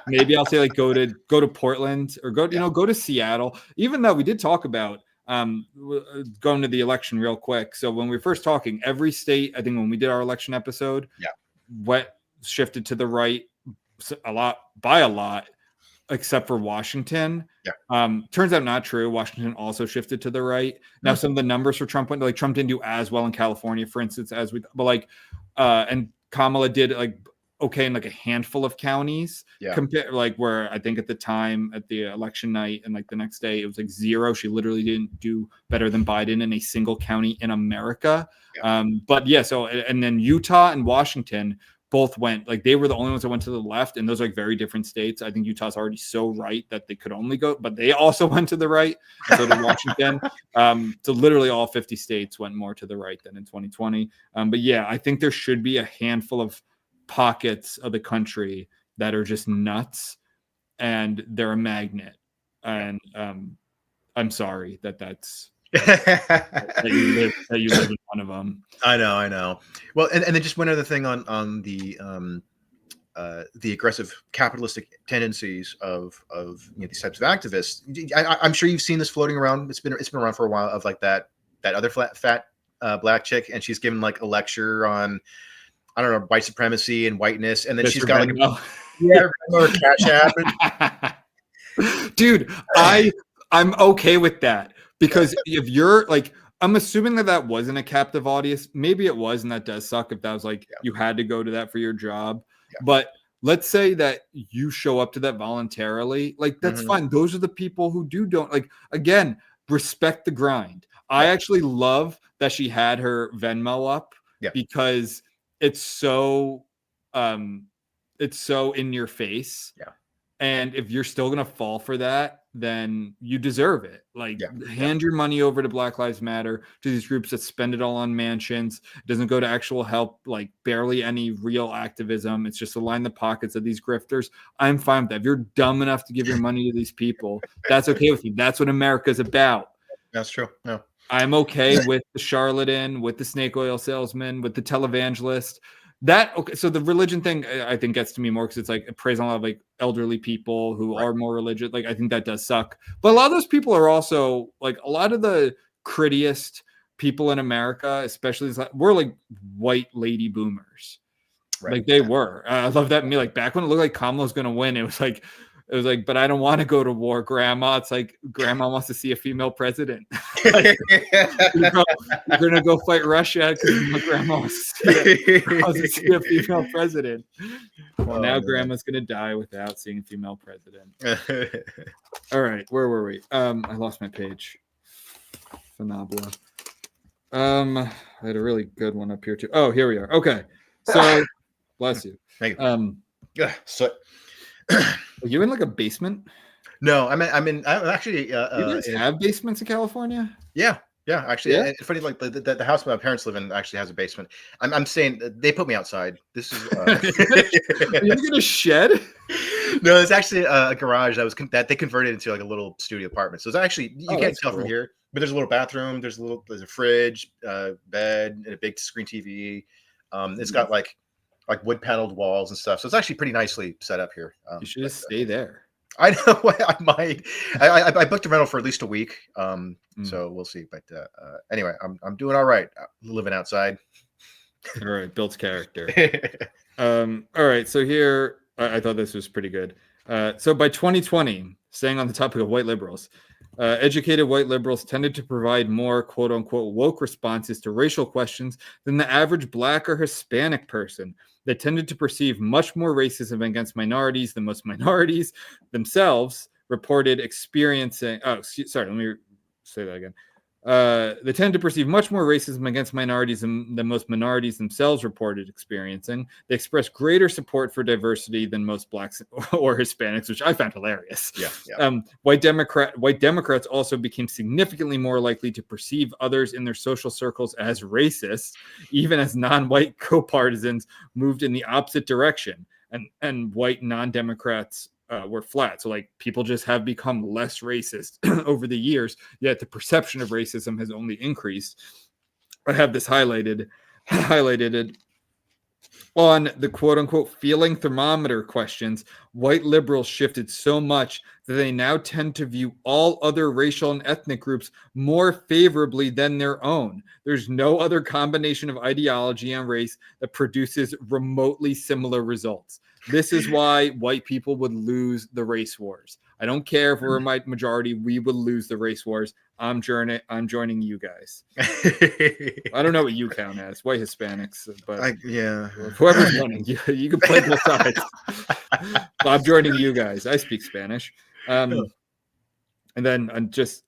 Maybe I'll say like go to Portland or go to Seattle. Even though we did talk about going to the election real quick. So when we were first talking, every state, I think when we did our election episode, shifted to the right a lot, except for Washington. Turns out not true. Washington also shifted to the right. Now some of the numbers for Trump went Trump didn't do as well in California, for instance, and Kamala did like okay in like a handful of counties. Compare like where I think at the time at the election night and like the next day it was like 0. She literally didn't do better than Biden in a single county in America. So and then Utah and Washington both went like they were the only ones that went to the left, and those are like very different states. I think Utah's already so right that they could only go, but they also went to the right. So did Washington. So literally all 50 states went more to the right than in 2020. But yeah, I think there should be a handful of pockets of the country that are just nuts, and they're a magnet. And I'm sorry that's. that you live in one of them. I know. Well, and then just one other thing on the aggressive capitalistic tendencies of these types of activists. I'm sure you've seen this floating around. It's been around for a while of like that other fat black chick, and she's given like a lecture on I don't know white supremacy and whiteness, and then she's got like or Cash App. Dude, I'm okay with that. Because if you're like, I'm assuming that wasn't a captive audience. Maybe it was, and that does suck if that was like you had to go to that for your job. But let's say that you show up to that voluntarily, like that's fine. Those are the people who don't, like, again, respect the grind. I actually love that she had her Venmo up because it's so in your face. Yeah. And if you're still gonna fall for that, then you deserve it. Like, hand your money over to Black Lives Matter, to these groups that spend it all on mansions. It doesn't go to actual help, like barely any real activism. It's just to line the pockets of these grifters. I'm fine with that. If you're dumb enough to give your money to these people, that's okay with me. That's what America's about. That's true. No. I'm okay with the charlatan, with the snake oil salesman, with the televangelist. So the religion thing, I think, gets to me more because it's like it preys on a lot of like elderly people who are more religious. Like, I think that does suck. But a lot of those people are also like a lot of the crittiest people in America, especially were like white lady boomers. Like they were. I love that. Me, like back when it looked like Kamala's going to win, it was like, but I don't want to go to war, Grandma. It's like Grandma wants to see a female president. Like, you're gonna go fight Russia because my grandma wants to see a female president. Well, now Grandma's gonna die without seeing a female president. All right, where were we? I lost my page. Phenomenal. I had a really good one up here too. Oh, here we are. Okay, so bless you. Thank you. So. Are you in like a basement? No, I'm actually. You guys have basements in California? Yeah. Actually, it's funny. Like the house my parents live in actually has a basement. I'm saying they put me outside. This is. Are you in a shed? No, it's actually a garage that they converted into like a little studio apartment. So it's actually you can't tell from here, but there's a little bathroom. There's a fridge, bed, and a big screen TV. It's got like wood paneled walls and stuff. So it's actually pretty nicely set up here. You should just stay there. I know I might. I booked a rental for at least a week. So we'll see. But anyway, I'm doing all right living outside. All right, builds character. All right, so here I thought this was pretty good. So by 2020, staying on the topic of white liberals, educated white liberals tended to provide more quote unquote woke responses to racial questions than the average Black or Hispanic person. They tended to perceive much more racism against minorities than most minorities themselves reported experiencing. Oh, sorry, let me say that again. They tend to perceive much more racism against minorities than most minorities themselves reported experiencing. They express greater support for diversity than most Blacks or Hispanics, which I found hilarious. Yeah. White Democrats also became significantly more likely to perceive others in their social circles as racist, even as non-white co-partisans moved in the opposite direction. And white non-Democrats were flat. So like people just have become less racist over the years, yet the perception of racism has only increased. I have this highlighted on the quote unquote feeling thermometer questions. White liberals shifted so much that they now tend to view all other racial and ethnic groups more favorably than their own. There's no other combination of ideology and race that produces remotely similar results. This is why white people would lose the race wars. I don't care if we're a majority, we would lose the race wars. I'm joining you guys. I don't know what you count as, white Hispanics, but whoever's winning, you can play both sides. I'm joining you guys. I speak Spanish. And then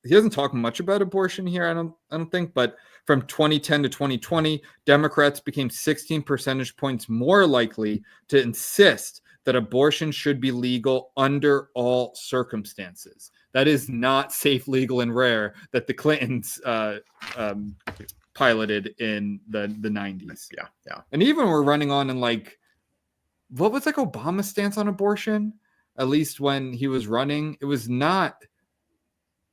he doesn't talk much about abortion here, I don't think, but from 2010 to 2020, Democrats became 16 percentage points more likely to insist that abortion should be legal under all circumstances. That is not safe, legal, and rare that the Clintons piloted in the 90s. Yeah. And even we're running on in like, what was like Obama's stance on abortion? At least when he was running, it was not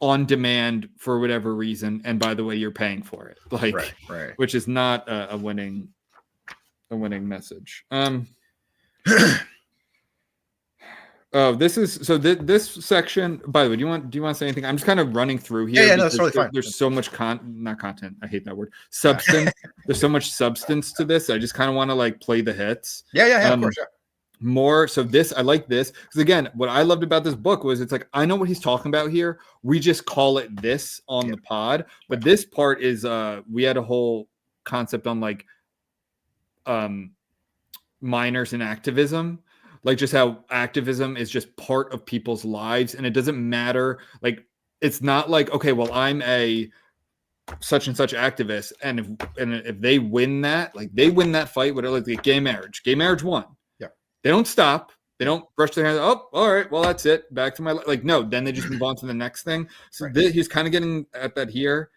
on demand for whatever reason, and by the way, you're paying for it, like right. Which is not a winning message. This section, by the way, do you want to say anything? I'm just kind of running through here. Yeah, no, that's totally fine. There's so much not content, I hate that word, substance. There's so much substance to this. I just kind of want to like play the hits. Of course. More so I like this because again, what I loved about this book was it's like I know what he's talking about here. We just call it this on the pod, but this part is we had a whole concept on like minors and activism. like just how activism is just part of people's lives, and it doesn't matter. Like, it's not like, okay, well, I'm a such and such activist, and if they win that, like they win that fight, whatever, like gay marriage won. Yeah, they don't stop. They don't brush their hands. Oh, all right, well, that's it. Back to my like. No, then they just move on to the next thing. So he's kind of getting at that here.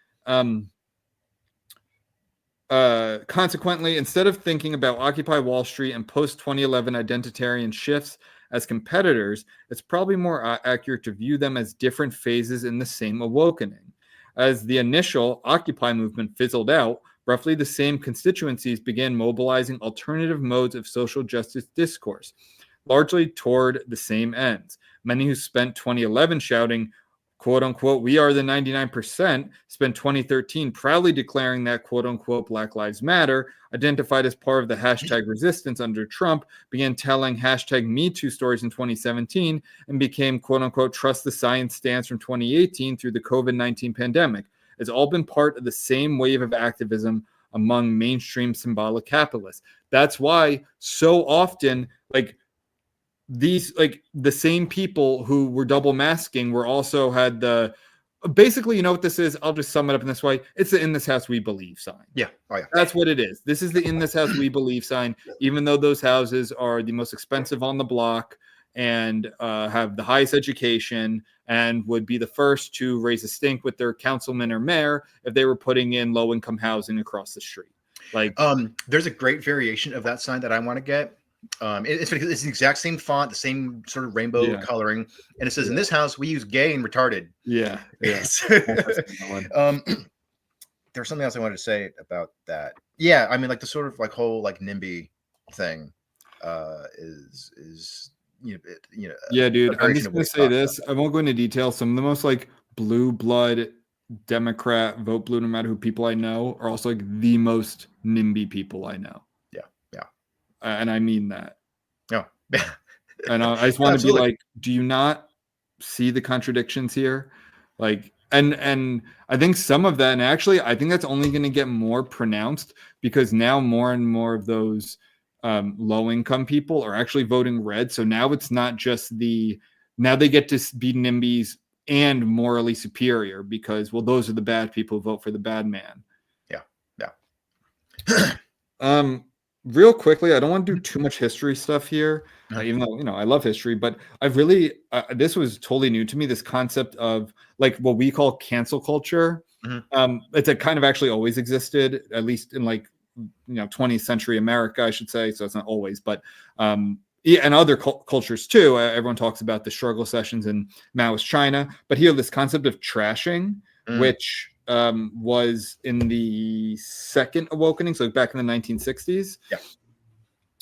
Consequently, instead of thinking about Occupy Wall Street and post-2011 identitarian shifts as competitors, it's probably more accurate to view them as different phases in the same awakening. As the initial Occupy movement fizzled out, roughly the same constituencies began mobilizing alternative modes of social justice discourse, largely toward the same ends. Many who spent 2011 shouting, quote unquote, we are the 99%, spent 2013 proudly declaring that, quote unquote, Black Lives Matter, identified as part of the hashtag resistance under Trump, began telling hashtag Me Too stories in 2017, and became, quote unquote, trust the science stance from 2018 through the COVID-19 pandemic. It's all been part of the same wave of activism among mainstream symbolic capitalists. That's why so often, like, these, like, the same people who were double masking were also had the basically, you know what this is? I'll just sum it up in this way. It's the In This House We Believe sign. Yeah. Oh, yeah. That's what it is. This is the In This House We Believe sign, even though those houses are the most expensive on the block and have the highest education and would be the first to raise a stink with their councilman or mayor if they were putting in low-income housing across the street. Like, there's a great variation of that sign that I want to get. It's the exact same font, the same sort of rainbow coloring, and it says, "In this house, we use gay and retarded." Yeah. There's something else I wanted to say about that. Yeah, I mean, like the sort of like whole like NIMBY thing is yeah, dude. I'm just gonna say this. I won't go into detail. Some of the most like blue blood Democrat, vote blue no matter who people I know are also like the most NIMBY people I know. And I mean that. Yeah. And I just want to be like, do you not see the contradictions here? Like, and I think some of that, and actually, I think that's only going to get more pronounced because now more and more of those low-income people are actually voting red. So now it's not just now they get to be NIMBYs and morally superior because, well, those are the bad people who vote for the bad man. Yeah. Real quickly, I don't want to do too much history stuff here, even though, I love history, but I've really, this was totally new to me, this concept of like what we call cancel culture. It's a kind of actually always existed, at least in like, 20th century America, I should say. So it's not always, but, and other cultures too. Everyone talks about the struggle sessions in Maoist China, but here, this concept of trashing, which was in the second awakening, so back in the 1960s. Yeah.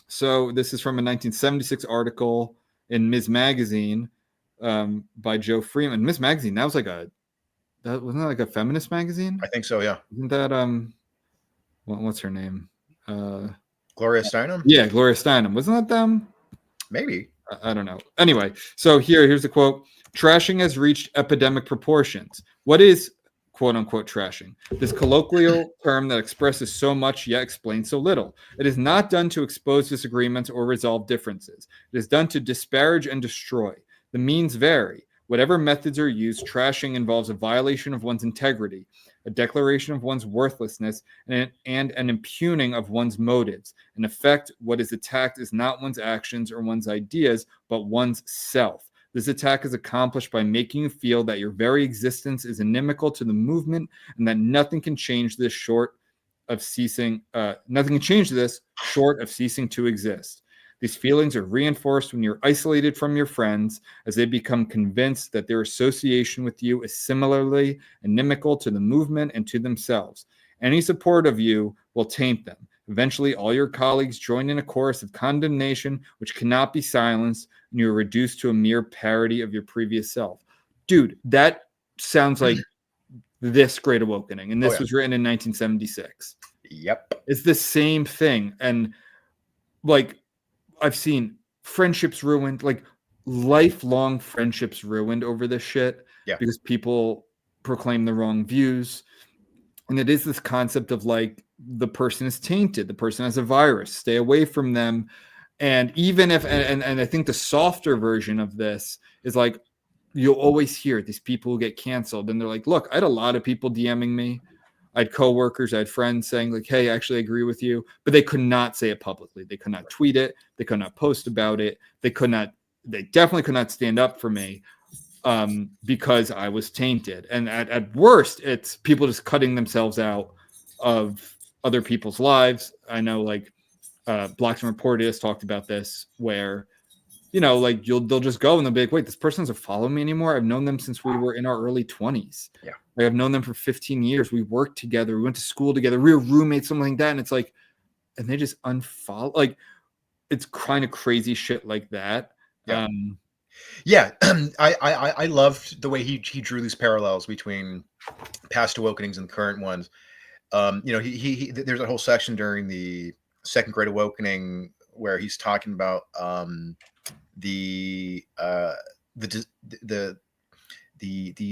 So this is from a 1976 article in Ms. Magazine by Joe Freeman. Ms. Magazine, that wasn't that like a feminist magazine? I think so, yeah. Isn't that what's her name? Gloria Steinem? Yeah, Gloria Steinem. Wasn't that them? Maybe. I don't know. Anyway, so here's the quote. Trashing has reached epidemic proportions. What is quote unquote trashing? This colloquial term that expresses so much yet explains so little. It is not done to expose disagreements or resolve differences. It is done to disparage and destroy. The means vary. Whatever methods are used, trashing involves a violation of one's integrity, a declaration of one's worthlessness, and an impugning of one's motives. In effect, what is attacked is not one's actions or one's ideas, but one's self. This attack is accomplished by making you feel that your very existence is inimical to the movement and that nothing can change this short of ceasing to exist. These feelings are reinforced when you're isolated from your friends as they become convinced that their association with you is similarly inimical to the movement and to themselves. Any support of you will taint them. Eventually, all your colleagues join in a chorus of condemnation which cannot be silenced, and you are reduced to a mere parody of your previous self. Dude, that sounds like this Great Awakening, and this was written in 1976. Yep. It's the same thing, and like I've seen friendships ruined, like lifelong friendships ruined over this shit because people proclaim the wrong views. And it is this concept of like the person is tainted, the person has a virus, stay away from them. And even if, and I think the softer version of this is like, you'll always hear these people who get canceled and they're like, look, I had a lot of people DMing me. I had coworkers, I had friends saying like, hey, I actually agree with you, but they could not say it publicly. They could not tweet it. They could not post about it. They definitely could not stand up for me because I was tainted. And at worst, it's people just cutting themselves out of other people's lives. I know like Blacks and Reported has talked about this where, you know, like they'll just go and they'll be like, wait, this person doesn't follow me anymore. I've known them since we were in our early 20s. Yeah. Like, I've known them for 15 years. We worked together. We went to school together. We were roommates, something like that. And it's like, and they just unfollow. Like, it's kind of crazy shit like that. Yeah. Yeah. I loved the way he drew these parallels between past awakenings and current ones. You know, he there's a whole section during the second Great Awakening where he's talking about the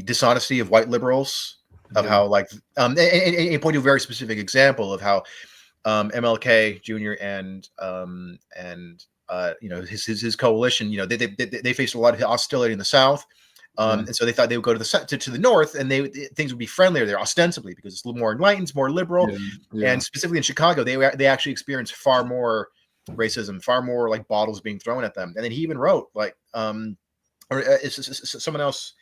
dishonesty of white liberals, of how like and point to a very specific example of how MLK Jr. and you know his coalition, you know, they faced a lot of hostility in the South. And so they thought they would go to the north, and things would be friendlier there, ostensibly because it's a little more enlightened, more liberal, and specifically in Chicago, they actually experienced far more racism, far more like bottles being thrown at them. And then he even wrote like, someone else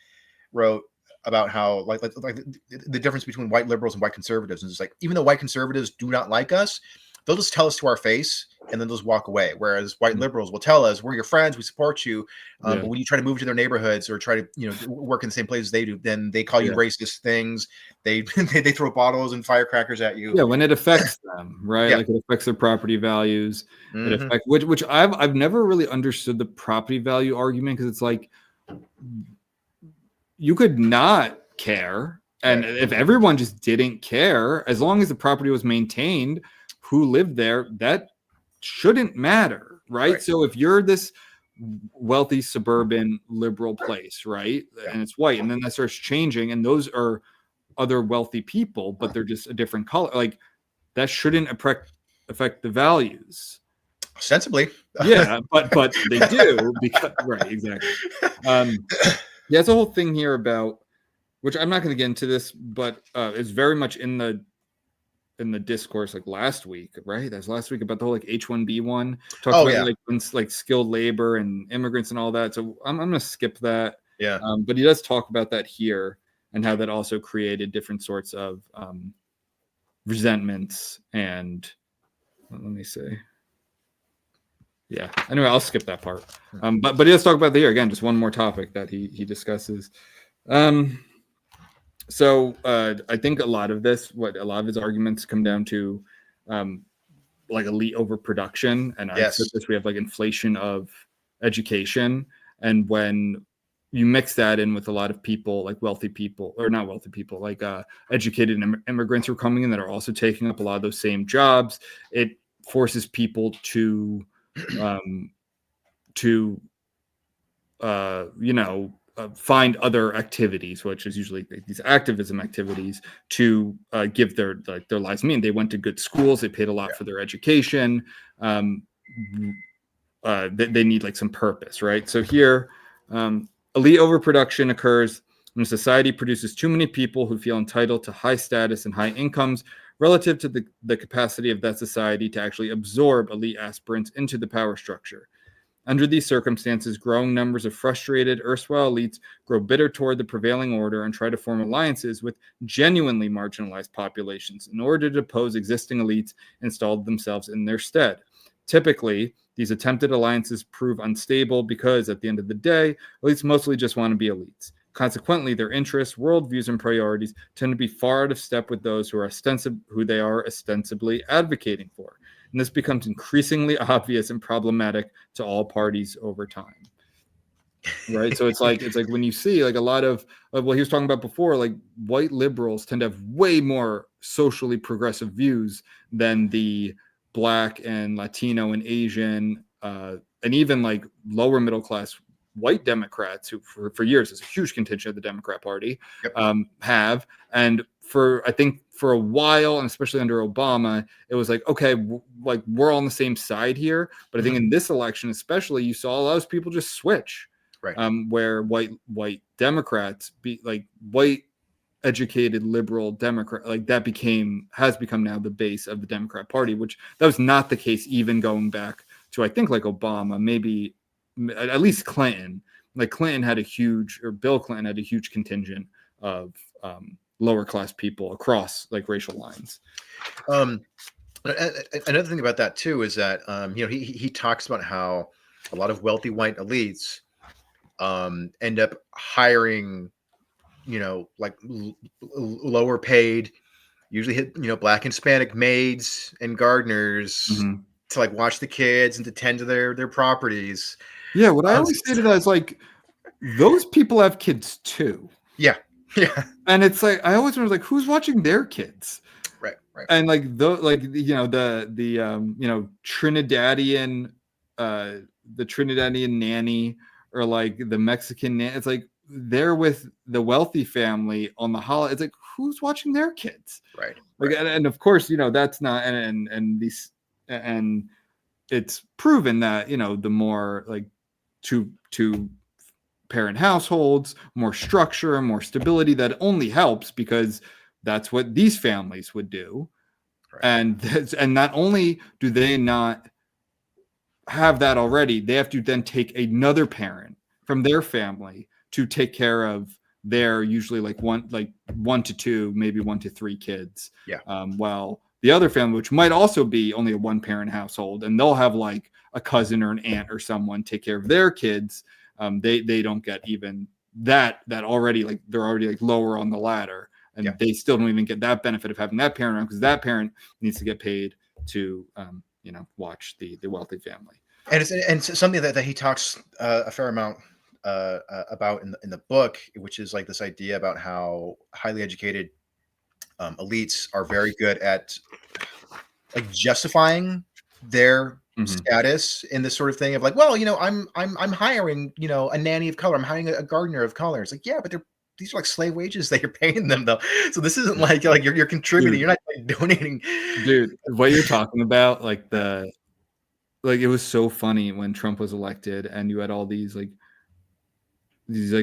wrote about how like the difference between white liberals and white conservatives, and it's like even though white conservatives do not like us, they'll just tell us to our face and then they'll just walk away. Whereas white liberals will tell us, we're your friends, we support you. But when you try to move to their neighborhoods or try to, you know, work in the same place as they do, then they call you racist things. They throw bottles and firecrackers at you. Yeah, when it affects them, right? Like it affects their property values. It affects which I've never really understood the property value argument, because it's like you could not care. And if everyone just didn't care, as long as the property was maintained, who lived there, that shouldn't matter, right? So if you're this wealthy suburban liberal place, right, and it's white, and then that starts changing, and those are other wealthy people, but they're just a different color, like that shouldn't affect the values. Ostensibly, yeah, but they do, because exactly. Yeah, it's a whole thing here about, which I'm not going to get into this, but it's very much in the discourse like last week, right? That's last week about the whole like H-1B1. Talked about like skilled labor and immigrants and all that. So I'm going to skip that. Yeah. But he does talk about that here and how that also created different sorts of resentments and let me say. Yeah. Anyway, I'll skip that part. But he does talk about here again, just one more topic that he discusses. So I think a lot of his arguments come down to like elite overproduction. And I said this, we have like inflation of education. And when you mix that in with a lot of people, like wealthy people, or not wealthy people, like educated immigrants who are coming in that are also taking up a lot of those same jobs, it forces people to find other activities, which is usually these activism activities, to give their lives meaning. They went to good schools, they paid a lot for their education. They need like some purpose, right? So here, elite overproduction occurs when society produces too many people who feel entitled to high status and high incomes relative to the capacity of that society to actually absorb elite aspirants into the power structure. Under these circumstances, growing numbers of frustrated erstwhile elites grow bitter toward the prevailing order and try to form alliances with genuinely marginalized populations in order to depose existing elites installed themselves in their stead. Typically, these attempted alliances prove unstable because, at the end of the day, elites mostly just want to be elites. Consequently, their interests, worldviews, and priorities tend to be far out of step with those who they are ostensibly advocating for. And this becomes increasingly obvious and problematic to all parties over time. Right. So it's like when you see like a lot of what he was talking about before, like white liberals tend to have way more socially progressive views than the Black and Latino and Asian and even like lower middle class white Democrats, who for years is a huge contingent of the Democrat Party, have. And I think for a while, and especially under Obama, it was like, okay, like we're on the same side here. But I think in this election, especially, you saw a lot of people just switch, right? Where white Democrats white educated liberal Democrat, like that has become now the base of the Democrat Party, which that was not the case even going back to, I think, like Obama, maybe at least Clinton. Like Bill Clinton had a huge contingent of lower class people across like racial lines. Another thing about that too is that he talks about how a lot of wealthy white elites end up hiring like lower paid, usually Black and Hispanic maids and gardeners to like watch the kids and to tend to their properties. Yeah, what I always say to that is like, those people have kids too. Yeah. And it's like, I always wonder, like, who's watching their kids? Right. And like the Trinidadian the Trinidadian nanny, or like the Mexican nanny. It's like they're with the wealthy family on the holiday. It's like, who's watching their kids? Right. Like, and of course, that's not, and it's proven that, the more like two parent households, more structure, more stability, that only helps, because that's what these families would do. Right. And not only do they not have that already, they have to then take another parent from their family to take care of their usually like one to two, maybe 1 to 3 kids. Yeah. While the other family, which might also be only a 1-parent household, and they'll have like a cousin or an aunt or someone take care of their kids. They don't get even that already, like they're already like lower on the ladder, and they still don't even get that benefit of having that parent around, because that parent needs to get paid to watch the wealthy family. And it's something that he talks a fair amount about in the book, which is like this idea about how highly educated elites are very good at like justifying their status in this sort of thing of like, well, I'm hiring a nanny of color, I'm hiring a gardener of color. It's like, yeah, but these are like slave wages that you're paying them though. So this isn't like you're contributing. Dude, you're not like donating. Dude, what you're talking about, like it was so funny when Trump was elected, and you had all these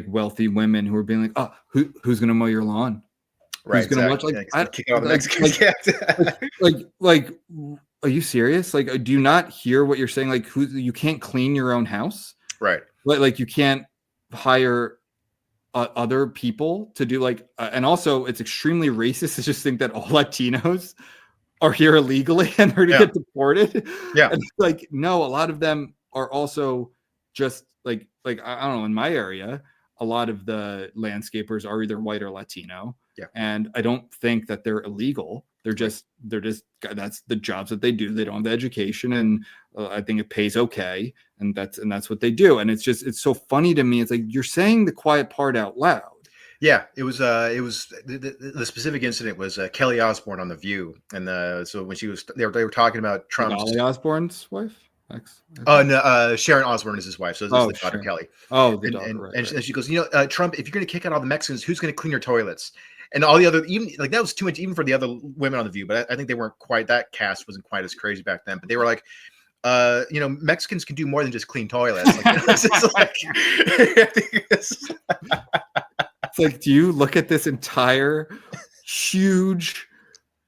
wealthy women who were being like, oh, who's gonna mow your lawn? Right. Who's gonna watch? Like, kick out the Mexicans. Like, are you serious? Like, do you not hear what you're saying? Like, you can't clean your own house, right? Like you can't hire other people to do and also it's extremely racist to just think that all Latinos are here illegally and are to get deported. Yeah. And like, no, a lot of them are also just like I don't know, in my area, a lot of the landscapers are either white or Latino. Yeah. And I don't think that they're illegal. They're just that's the jobs that they do. They don't have the education, and I think it pays okay, and that's what they do. And it's so funny to me. It's like you're saying the quiet part out loud. Yeah, it was the specific incident was Kelly Osbourne on The View, and so when they were talking about Trump's Kelly Osbourne's wife. No, Sharon Osbourne is his wife, so this is the daughter Kelly. Oh, the daughter, right. And she goes, Trump, if you're going to kick out all the Mexicans, who's going to clean your toilets? And all the other, even like that was too much, even for the other women on The View. But I think they weren't quite, that cast wasn't quite as crazy back then. But they were like, Mexicans can do more than just clean toilets. It's like, do you look at this entire huge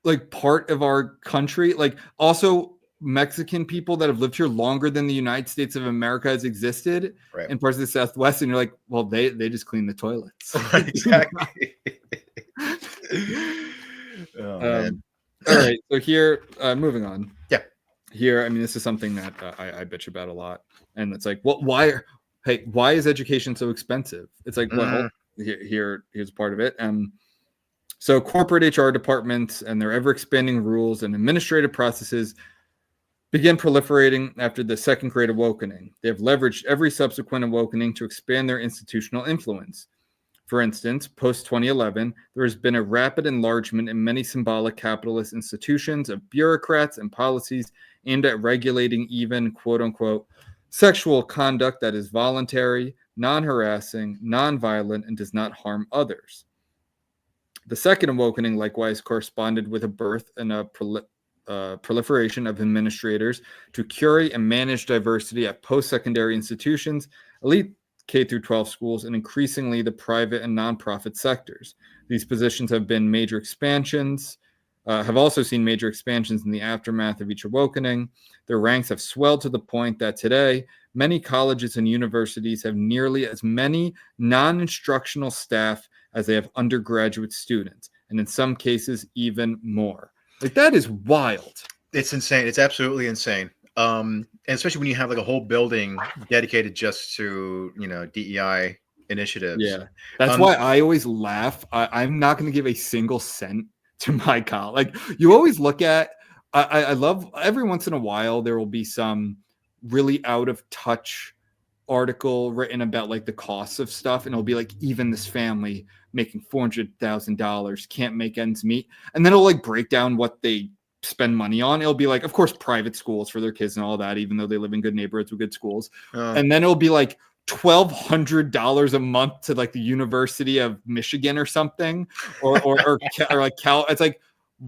like part of our country? Like, also Mexican people that have lived here longer than the United States of America has existed in parts of the Southwest, and you're like, well, they just clean the toilets. Right, exactly. Oh, man. All right, so here, moving on. Yeah. Here, I mean, this is something that I bitch about a lot, and it's like, well, why is education so expensive? It's like, well, here's part of it. So corporate HR departments and their ever-expanding rules and administrative processes began proliferating after the second Great Awokening. They have leveraged every subsequent awakening to expand their institutional influence. For instance, post-2011, there has been a rapid enlargement in many symbolic capitalist institutions of bureaucrats and policies aimed at regulating even, quote-unquote, sexual conduct that is voluntary, non-harassing, non-violent, and does not harm others. The second awakening likewise corresponded with a birth and a proliferation of administrators to curate and manage diversity at post-secondary institutions, elite K through 12 schools, and increasingly the private and nonprofit sectors. These positions have been major expansions, have also seen major expansions in the aftermath of each awakening. Their ranks have swelled to the point that today, many colleges and universities have nearly as many non-instructional staff as they have undergraduate students, and in some cases, even more. Like, that is wild. It's insane. It's absolutely insane. And especially when you have like a whole building dedicated just to, DEI initiatives. Yeah. That's why I always laugh. I'm not going to give a single cent to my college. Like, you always look at, I love, every once in a while, there will be some really out of touch article written about like the costs of stuff. And it'll be like, even this family making $400,000 can't make ends meet. And then it'll like break down what they spend money on. It'll be like, of course, private schools for their kids and all that, even though they live in good neighborhoods with good schools. And then it'll be like $1,200 a month to like the University of Michigan or something, or like Cal. It's like,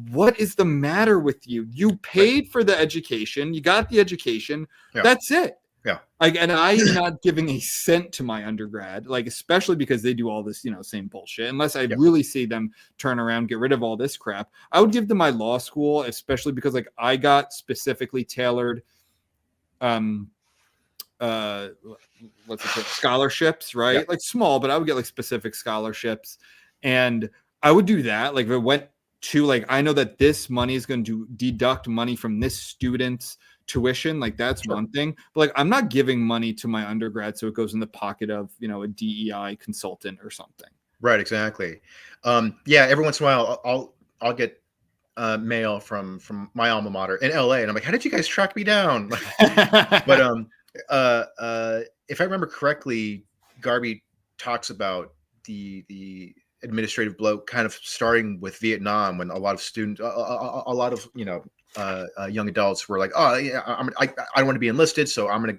what is the matter with you? You paid for the education. You got the education. Yeah. That's it. Yeah. Like, and I am not giving a cent to my undergrad, like, especially because they do all this, same bullshit. Unless I really see them turn around, get rid of all this crap. I would give them my law school, especially because like I got specifically tailored, scholarships, right? Yeah. Like small, but I would get like specific scholarships, and I would do that. Like if it went to like, I know that this money is going to deduct money from this student's tuition, like that's one thing, but like I'm not giving money to my undergrad so it goes in the pocket of a DEI consultant or something. Right, exactly. Every once in a while I'll get mail from my alma mater in LA, and I'm like, how did you guys track me down? But if I remember correctly, Garbi talks about the administrative blow kind of starting with Vietnam, when a lot of students, a lot of young adults were like, oh yeah, I don't want to be enlisted, so I'm gonna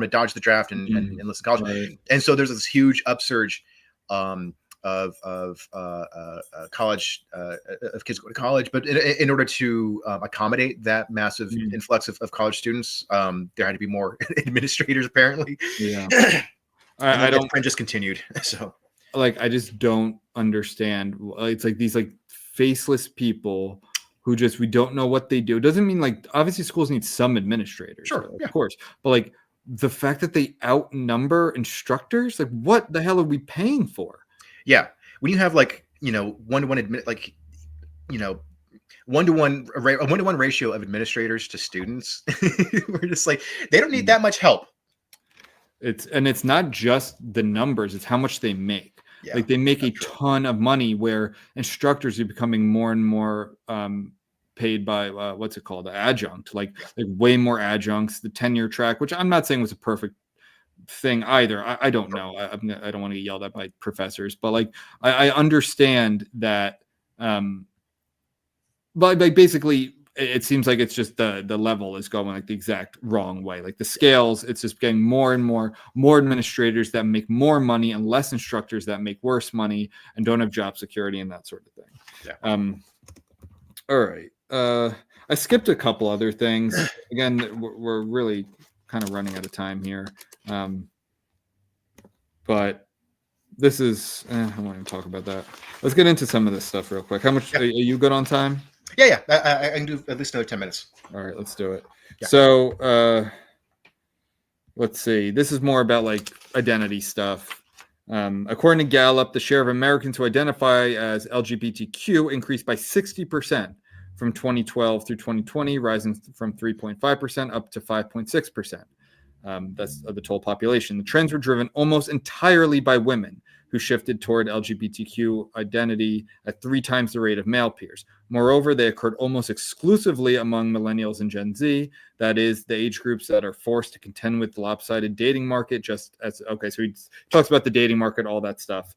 dodge the draft and enlist in college. Right. And so there's this huge upsurge of college of kids going to college, but in order to accommodate that massive influx of college students, there had to be more administrators apparently. Yeah. I don't. Trend just continued. So like, I just don't understand. It's like these like faceless people who we don't know what they do. It doesn't mean like, obviously schools need some administrators, sure, of course, but like the fact that they outnumber instructors, like what the hell are we paying for? Yeah, when you have like one-to-one one-to-one ratio of administrators to students, we're just like, they don't need that much help. It's not just the numbers; it's how much they make. Yeah, like they make a ton of money, where instructors are becoming more and more paid by what's it called, adjunct, like way more adjuncts, the tenure track, which I'm not saying was a perfect thing either. I don't know. I don't want to get yelled at by professors, but like I understand that. But like basically, it seems like it's just the level is going like the exact wrong way. Like the scales, it's just getting more and more administrators that make more money and less instructors that make worse money and don't have job security and that sort of thing. Yeah. All right. I skipped a couple other things. Again, we're really kind of running out of time here. But this is, I don't want to talk about that. Let's get into some of this stuff real quick. How much are you good on time? Yeah. I can do at least another 10 minutes. All right, let's do it. Yeah. So let's see. This is more about like identity stuff. According to Gallup, the share of Americans who identify as LGBTQ increased by 60% from 2012 through 2020, rising from 3.5% up to 5.6%. That's the total population. The trends were driven almost entirely by women who shifted toward LGBTQ identity at 3 times the rate of male peers. Moreover, they occurred almost exclusively among millennials and Gen Z. That is, the age groups that are forced to contend with the lopsided dating market. So he talks about the dating market, all that stuff.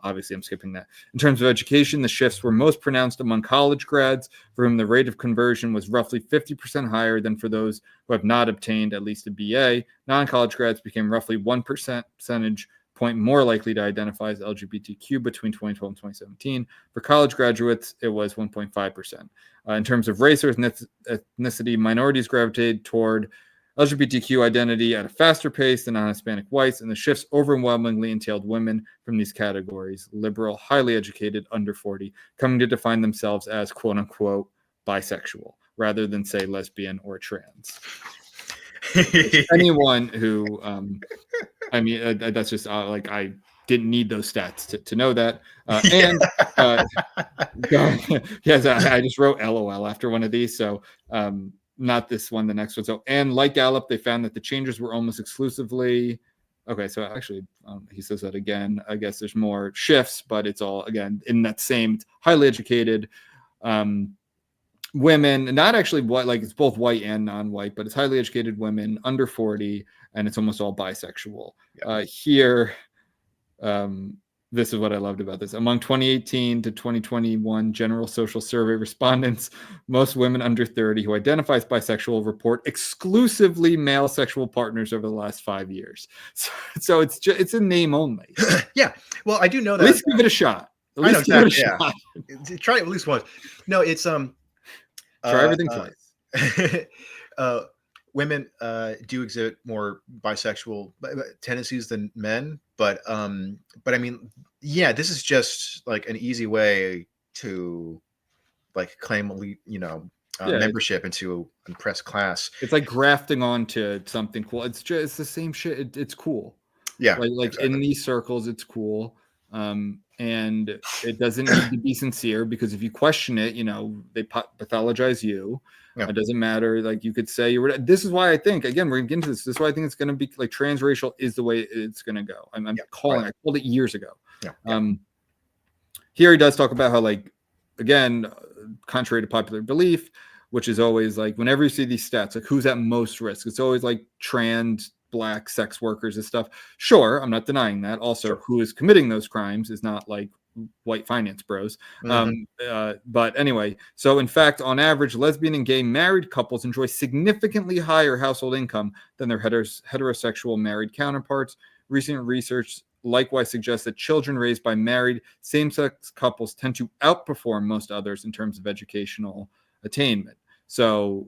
Obviously, I'm skipping that. In terms of education, the shifts were most pronounced among college grads, for whom the rate of conversion was roughly 50% higher than for those who have not obtained at least a BA. Non-college grads became roughly 1 percentage point more likely to identify as LGBTQ between 2012 and 2017. For college graduates, it was 1.5%. In terms of race or ethnicity, minorities gravitated toward LGBTQ identity at a faster pace than non-Hispanic whites, and the shifts overwhelmingly entailed women from these categories, liberal, highly educated, under 40, coming to define themselves as quote-unquote bisexual, rather than, say, lesbian or trans. Anyone who, that's just I didn't need those stats to know that. Yes, I just wrote LOL after one of these, so not this one, the next one. So, and like Gallup, they found that the changes were almost exclusively. Okay, so actually, he says that again. I guess there's more shifts, but it's all again in that same highly educated women, not actually what, like it's both white and non-white, but it's highly educated women under 40, and it's almost all bisexual. Yeah. Here, this is what I loved about this. Among 2018 to 2021 General Social Survey respondents, most women under 30 who identify as bisexual report exclusively male sexual partners over the last 5 years. So it's a name only. Yeah. Well, I do know that. At least give it a shot. I know exactly. Yeah. Try it at least once. No, it's try everything twice. Women do exhibit more bisexual tendencies than men, but I mean, yeah, this is just like an easy way to like claim membership into an oppressed class. It's like grafting onto something cool. It's the same shit. It's cool. Yeah, like exactly. In these circles, it's cool. And it doesn't need to be sincere, because if you question it, they pathologize you. Yeah. It doesn't matter. Like you could say this is why I think, again, we're going to get into this. This is why I think it's going to be like transracial is the way it's going to go. I called it years ago. Yeah. Here he does talk about how, like, again, contrary to popular belief, which is always like, whenever you see these stats, like who's at most risk, it's always like trans, Black sex workers and stuff. Sure, I'm not denying that. Also, sure. Who is committing those crimes is not like white finance bros. Mm-hmm. But anyway, so in fact, on average, lesbian and gay married couples enjoy significantly higher household income than their heterosexual married counterparts. Recent research likewise suggests that children raised by married same-sex couples tend to outperform most others in terms of educational attainment. So,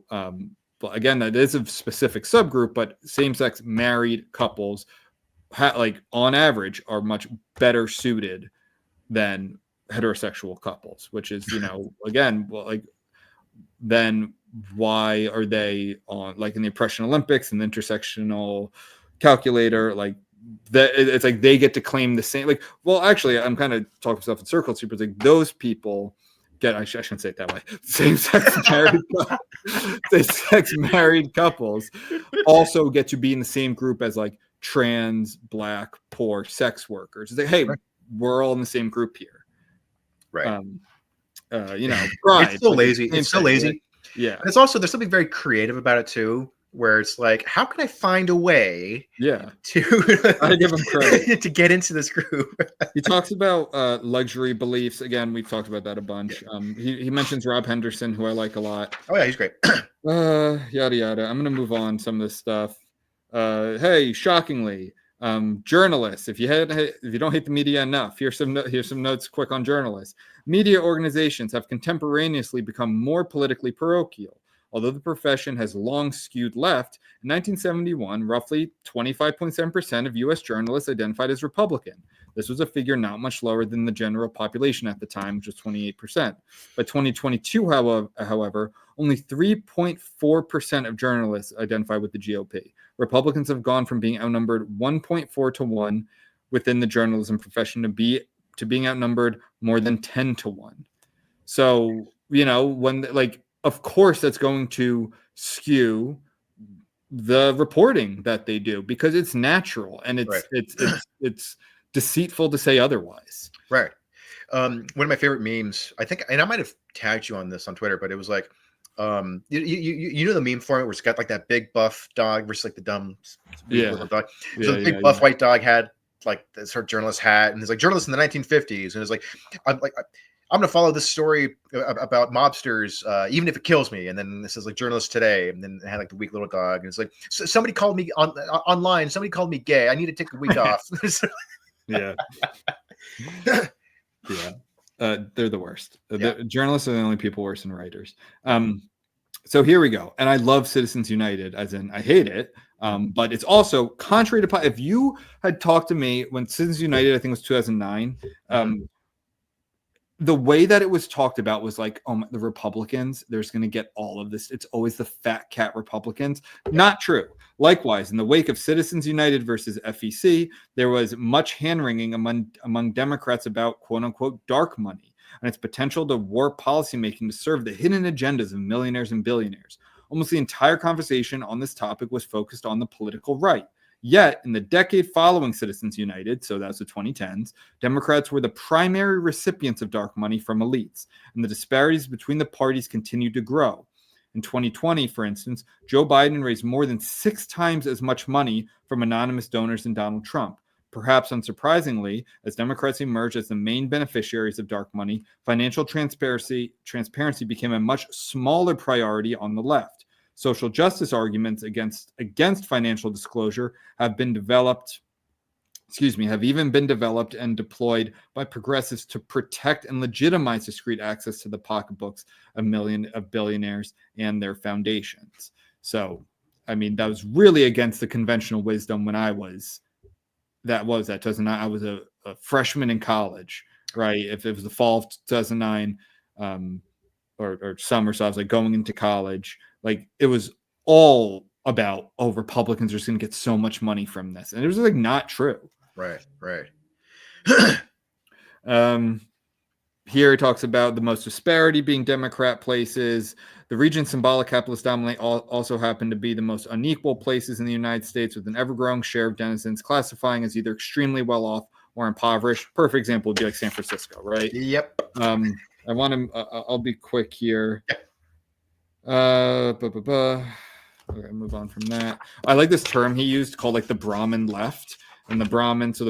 again, that is a specific subgroup, but same-sex married couples, on average, are much better suited than heterosexual couples, which is, again, then why are they on, like in the Oppression Olympics and the intersectional calculator, it's like they get to claim the same, actually, I'm kind of talking myself in circles here, but it's like those people I shouldn't say it that way. Same-sex married couples also get to be in the same group as like trans, Black, poor sex workers. It's like, hey, right. We're all in the same group here. Right. Pride. It's so lazy. It's so lazy. Yeah. And it's also, there's something very creative about it too, where it's like, how can I find a way to I give him credit to get into this group? He talks about luxury beliefs. Again, we've talked about that a bunch. He mentions Rob Henderson, who I like a lot. Oh yeah, he's great. Yada yada. I'm gonna move on some of this stuff. Hey, shockingly, journalists. If you don't hate the media enough, here's some notes quick on journalists. Media organizations have contemporaneously become more politically parochial. Although the profession has long skewed left, in 1971, roughly 25.7% of U.S. journalists identified as Republican. This was a figure not much lower than the general population at the time, which was 28%. By 2022, however, only 3.4% of journalists identify with the GOP. Republicans have gone from being outnumbered 1.4 to 1 within the journalism profession to being outnumbered more than 10 to 1. So, of course, that's going to skew the reporting that they do, because it's natural and it's deceitful to say otherwise. Right. One of my favorite memes, I think, and I might have tagged you on this on Twitter, but it was like, you know the meme format where it's got like that big buff dog versus like the dumb little dog. So the big buff white dog had like the sort of journalist hat, and it's like journalists in the 1950s, and it's like I'm going to follow this story about mobsters, even if it kills me. And then this is like journalists today. And then it had like the weak little dog. And it's like, somebody called me online. Somebody called me gay. I need to take the week off. Yeah. Yeah. They're the worst. Yeah. Journalists are the only people worse than writers. So here we go. And I love Citizens United, as in I hate it. But it's also contrary to, if you had talked to me when Citizens United, I think it was 2009, the way that it was talked about was like, oh, the Republicans, there's going to get all of this. It's always the fat cat Republicans. Not true. Likewise, in the wake of Citizens United versus FEC, there was much hand-wringing among Democrats about quote-unquote dark money and its potential to warp policymaking to serve the hidden agendas of millionaires and billionaires. Almost the entire conversation on this topic was focused on the political right. Yet, in the decade following Citizens United, so that's the 2010s, Democrats were the primary recipients of dark money from elites, and the disparities between the parties continued to grow. In 2020, for instance, Joe Biden raised more than 6 times as much money from anonymous donors than Donald Trump. Perhaps unsurprisingly, as Democrats emerged as the main beneficiaries of dark money, financial transparency became a much smaller priority on the left. Social justice arguments against financial disclosure have even been developed and deployed by progressives to protect and legitimize discrete access to the pocketbooks of billionaires and their foundations. So, I mean, that was really against the conventional wisdom when I was 2009. I was a freshman in college, right? If it was the fall of 2009 or summer, so I was like going into college. Like it was all about, oh, Republicans are just going to get so much money from this, and it was like not true. Right. Here it talks about the most disparity being Democrat places. The region symbolic capitalists dominate also happen to be the most unequal places in the United States, with an ever-growing share of denizens classifying as either extremely well-off or impoverished. Perfect example would be like San Francisco, right? Yep. I'll be quick here. Okay, move on from that. I like this term he used called like the Brahmin left. And the Brahmins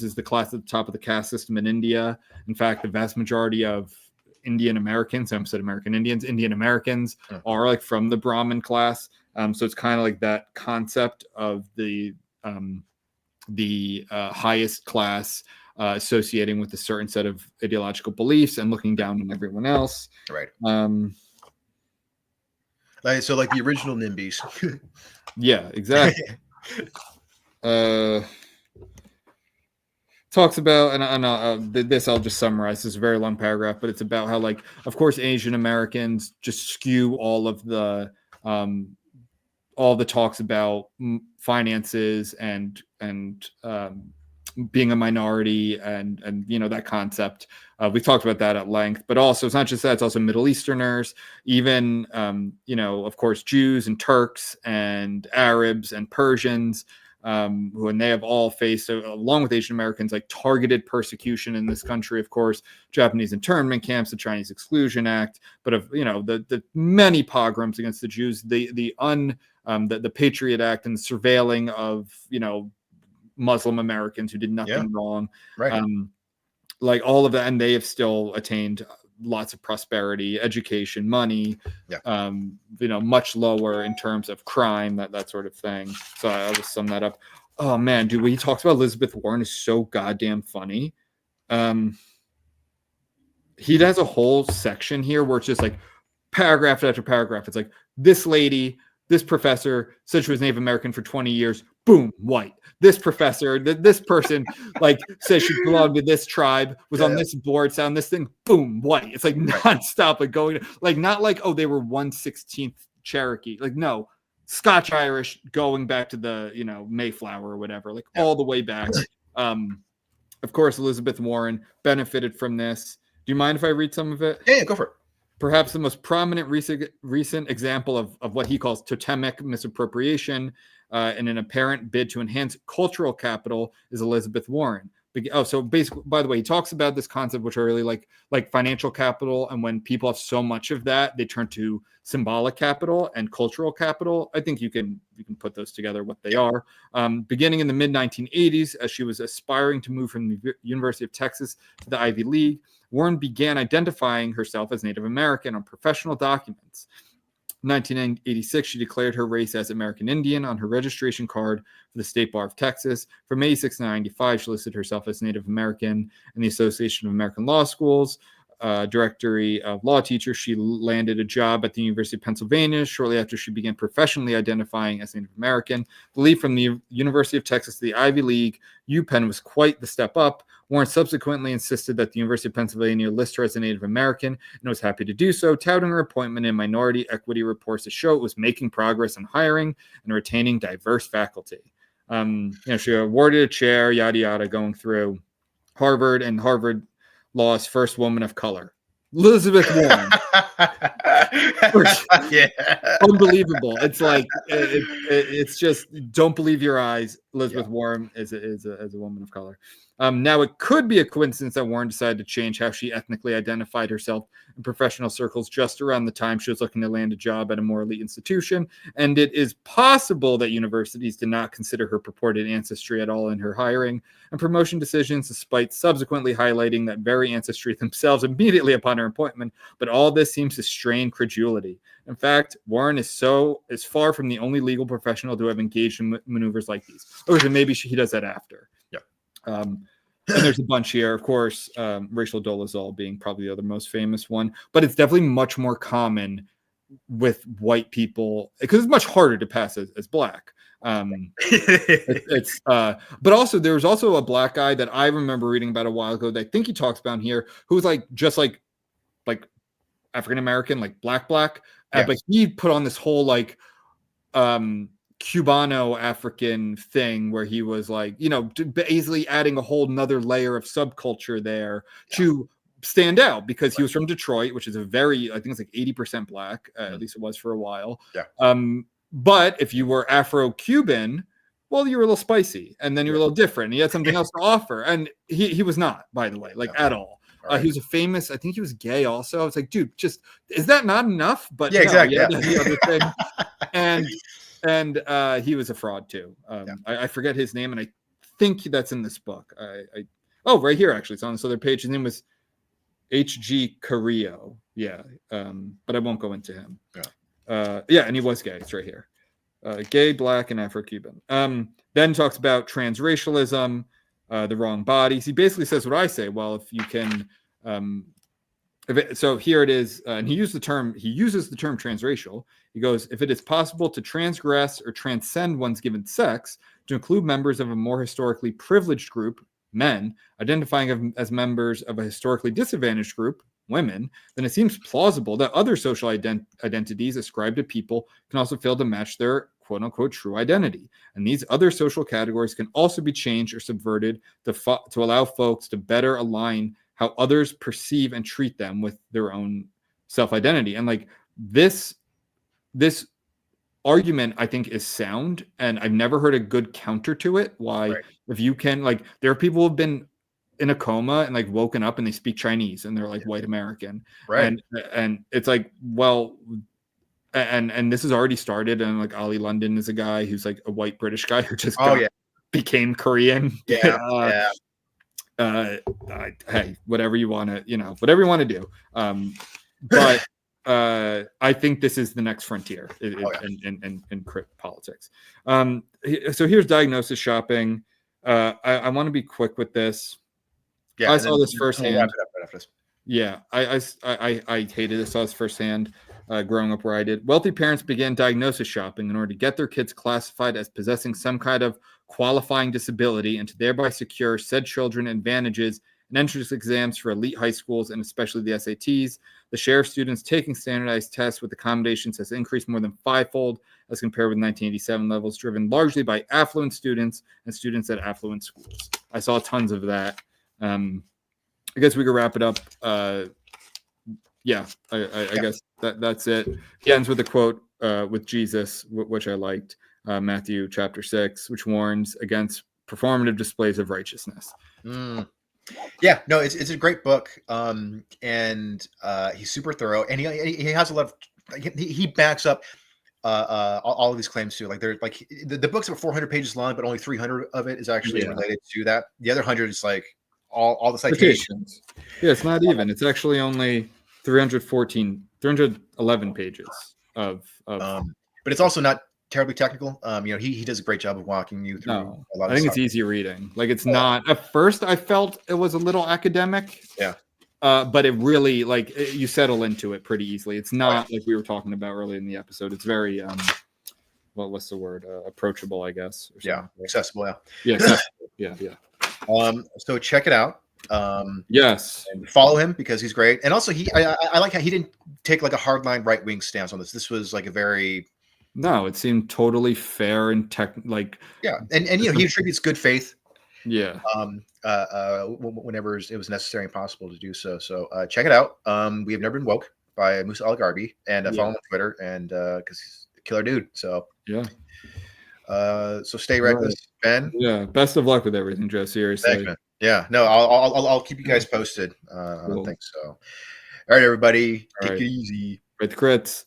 is the class at the top of the caste system in India. In fact, the vast majority of Indian Americans, I said American Indians, Indian Americans are like from the Brahmin class. So it's kind of like that concept of the highest class associating with a certain set of ideological beliefs and looking down on everyone else. Right. So like the original NIMBYs. Yeah, exactly. Talks about, and this I'll just summarize. This is a very long paragraph, but it's about how, like, of course, Asian Americans just skew all the talks about finances and being a minority and that concept. We talked about that at length, but also it's not just that, it's also Middle Easterners, even of course Jews and Turks and Arabs and Persians, who, and they have all faced, along with Asian Americans, like targeted persecution in this country. Of course, Japanese internment camps, the Chinese Exclusion Act, but of the many pogroms against the Jews, the Patriot Act and the surveilling of Muslim Americans who did nothing wrong, right? Like all of that, and they have still attained lots of prosperity, education, money, much lower in terms of crime, that sort of thing. So I'll just sum that up. Oh man, dude, when he talks about Elizabeth Warren is so goddamn funny. He has a whole section here where it's just like paragraph after paragraph. It's like, this lady, this professor said she was Native American for 20 years. Boom, white. This professor, this person, like, says she belonged to this tribe, was on this board, sound this thing. Boom, white. It's like nonstop, like going, like not like, oh, they were 1/16 Cherokee. Like, no, Scotch Irish, going back to the Mayflower or whatever, like all the way back. Of course, Elizabeth Warren benefited from this. Do you mind if I read some of it? Yeah, go for it. Perhaps the most prominent recent example of what he calls totemic misappropriation in an apparent bid to enhance cultural capital is Elizabeth Warren. So basically, by the way, he talks about this concept, which I really like financial capital. And when people have so much of that, they turn to symbolic capital and cultural capital. I think you can put those together, what they are. Beginning in the mid 1980s, as she was aspiring to move from the University of Texas to the Ivy League, Warren began identifying herself as Native American on professional documents. In 1986, she declared her race as American Indian on her registration card for the State Bar of Texas. From 86 to 95, she listed herself as Native American in the Association of American Law Schools. Directory of law teacher. She landed a job at the University of Pennsylvania shortly after she began professionally identifying as Native American. The leap from the University of Texas to the Ivy League, UPenn, was quite the step up. Warren subsequently insisted that the University of Pennsylvania list her as a Native American and was happy to do so, touting her appointment in minority equity reports to show it was making progress in hiring and retaining diverse faculty. She awarded a chair, yada, yada, going through Harvard, and Harvard Law's first woman of color, Elizabeth Warren. Yeah. Unbelievable. It's like it's just, don't believe your eyes. Elizabeth Warren is a woman of color. Now, it could be a coincidence that Warren decided to change how she ethnically identified herself in professional circles just around the time she was looking to land a job at a more elite institution. And it is possible that universities did not consider her purported ancestry at all in her hiring and promotion decisions, despite subsequently highlighting that very ancestry themselves immediately upon her appointment. But all this seems to strain credulity. In fact, Warren is far from the only legal professional to have engaged in maneuvers like these. Okay, so maybe he does that after. And there's a bunch here, of course, Rachel Dolezal being probably the other most famous one, but it's definitely much more common with white people because it's much harder to pass as black. But also there's also a black guy that I remember reading about a while ago that I think he talks about here, who was just like African American, like black, but he put on this whole Cubano-African thing where he was basically adding a whole nother layer of subculture there to stand out because he was from Detroit, which is I think it's like 80% black, at least it was for a while. But if you were Afro-Cuban, well, you were a little spicy, and then you were a little different, and he had something else to offer, and he was not, by the way, at all. He was I think he was gay also. I was like, dude, is that not enough? But exactly. The other thing. And he was a fraud too. I forget his name, and I think that's in this book. Right here, actually, it's on this other page. His name was H.G. Carrillo. But I won't go into him. And he was gay. It's right here. Gay, black, and Afro-Cuban. Then talks about transracialism, the wrong bodies. He basically says what I say. Well, if you can, so here it is, and he uses the term transracial. He goes, if it is possible to transgress or transcend one's given sex to include members of a more historically privileged group, men, identifying as members of a historically disadvantaged group, women, then it seems plausible that other social identities ascribed to people can also fail to match their quote-unquote true identity. And these other social categories can also be changed or subverted to allow folks to better align how others perceive and treat them with their own self-identity. And this argument, I think, is sound, and I've never heard a good counter to it. If you can, there are people who have been in a coma and woken up and they speak Chinese and they're white American, and it's and this has already started, and Ali London is a guy who's a white British guy who just became Korean. Hey, whatever you want to do. But I think this is the next frontier in politics. So here's diagnosis shopping. I want to be quick with this. I saw this firsthand. I hated this. I saw this firsthand growing up where I did. Wealthy parents began diagnosis shopping in order to get their kids classified as possessing some kind of qualifying disability and to thereby secure said children advantages in entrance exams for elite high schools and especially the SATs. The share of students taking standardized tests with accommodations has increased more than fivefold as compared with 1987 levels, driven largely by affluent students and students at affluent schools. I saw tons of that. I guess we could wrap it up. I guess that's it. He ends with a quote with Jesus, which I liked, Matthew chapter 6, which warns against performative displays of righteousness. It's a great book, and he's super thorough, and he has a lot of he backs up all of these claims too. They're the book's about 400 pages long, but only 300 of it is actually related to that. The other 100 is all the citations. It's not even. It's actually only 311 pages. of but it's also not terribly technical. He does a great job of walking you through a lot of I think stuff. it's easy reading. Like it's not at first I felt it was a little academic. Yeah. But it really you settle into it pretty easily. It's not like we were talking about earlier in the episode. It's very what's the word? Approachable, I guess. Yeah, accessible. Yeah, accessible. Yeah. So check it out. Yes, and follow him because he's great. And also, I like how he didn't take like a hardline right wing stance on this. This was like a very it seemed totally fair and and he attributes good faith. Yeah. Whenever it was necessary and possible to do so. So check it out. We have never been woke by Musa al-Gharbi, and follow him on Twitter, and because he's a killer dude. So yeah. So stay reckless, Ben. Yeah. Best of luck with everything, Joe. Seriously. Thanks, yeah. No, I'll keep you guys posted on things. So, all right, everybody, take it easy. Right, the crits.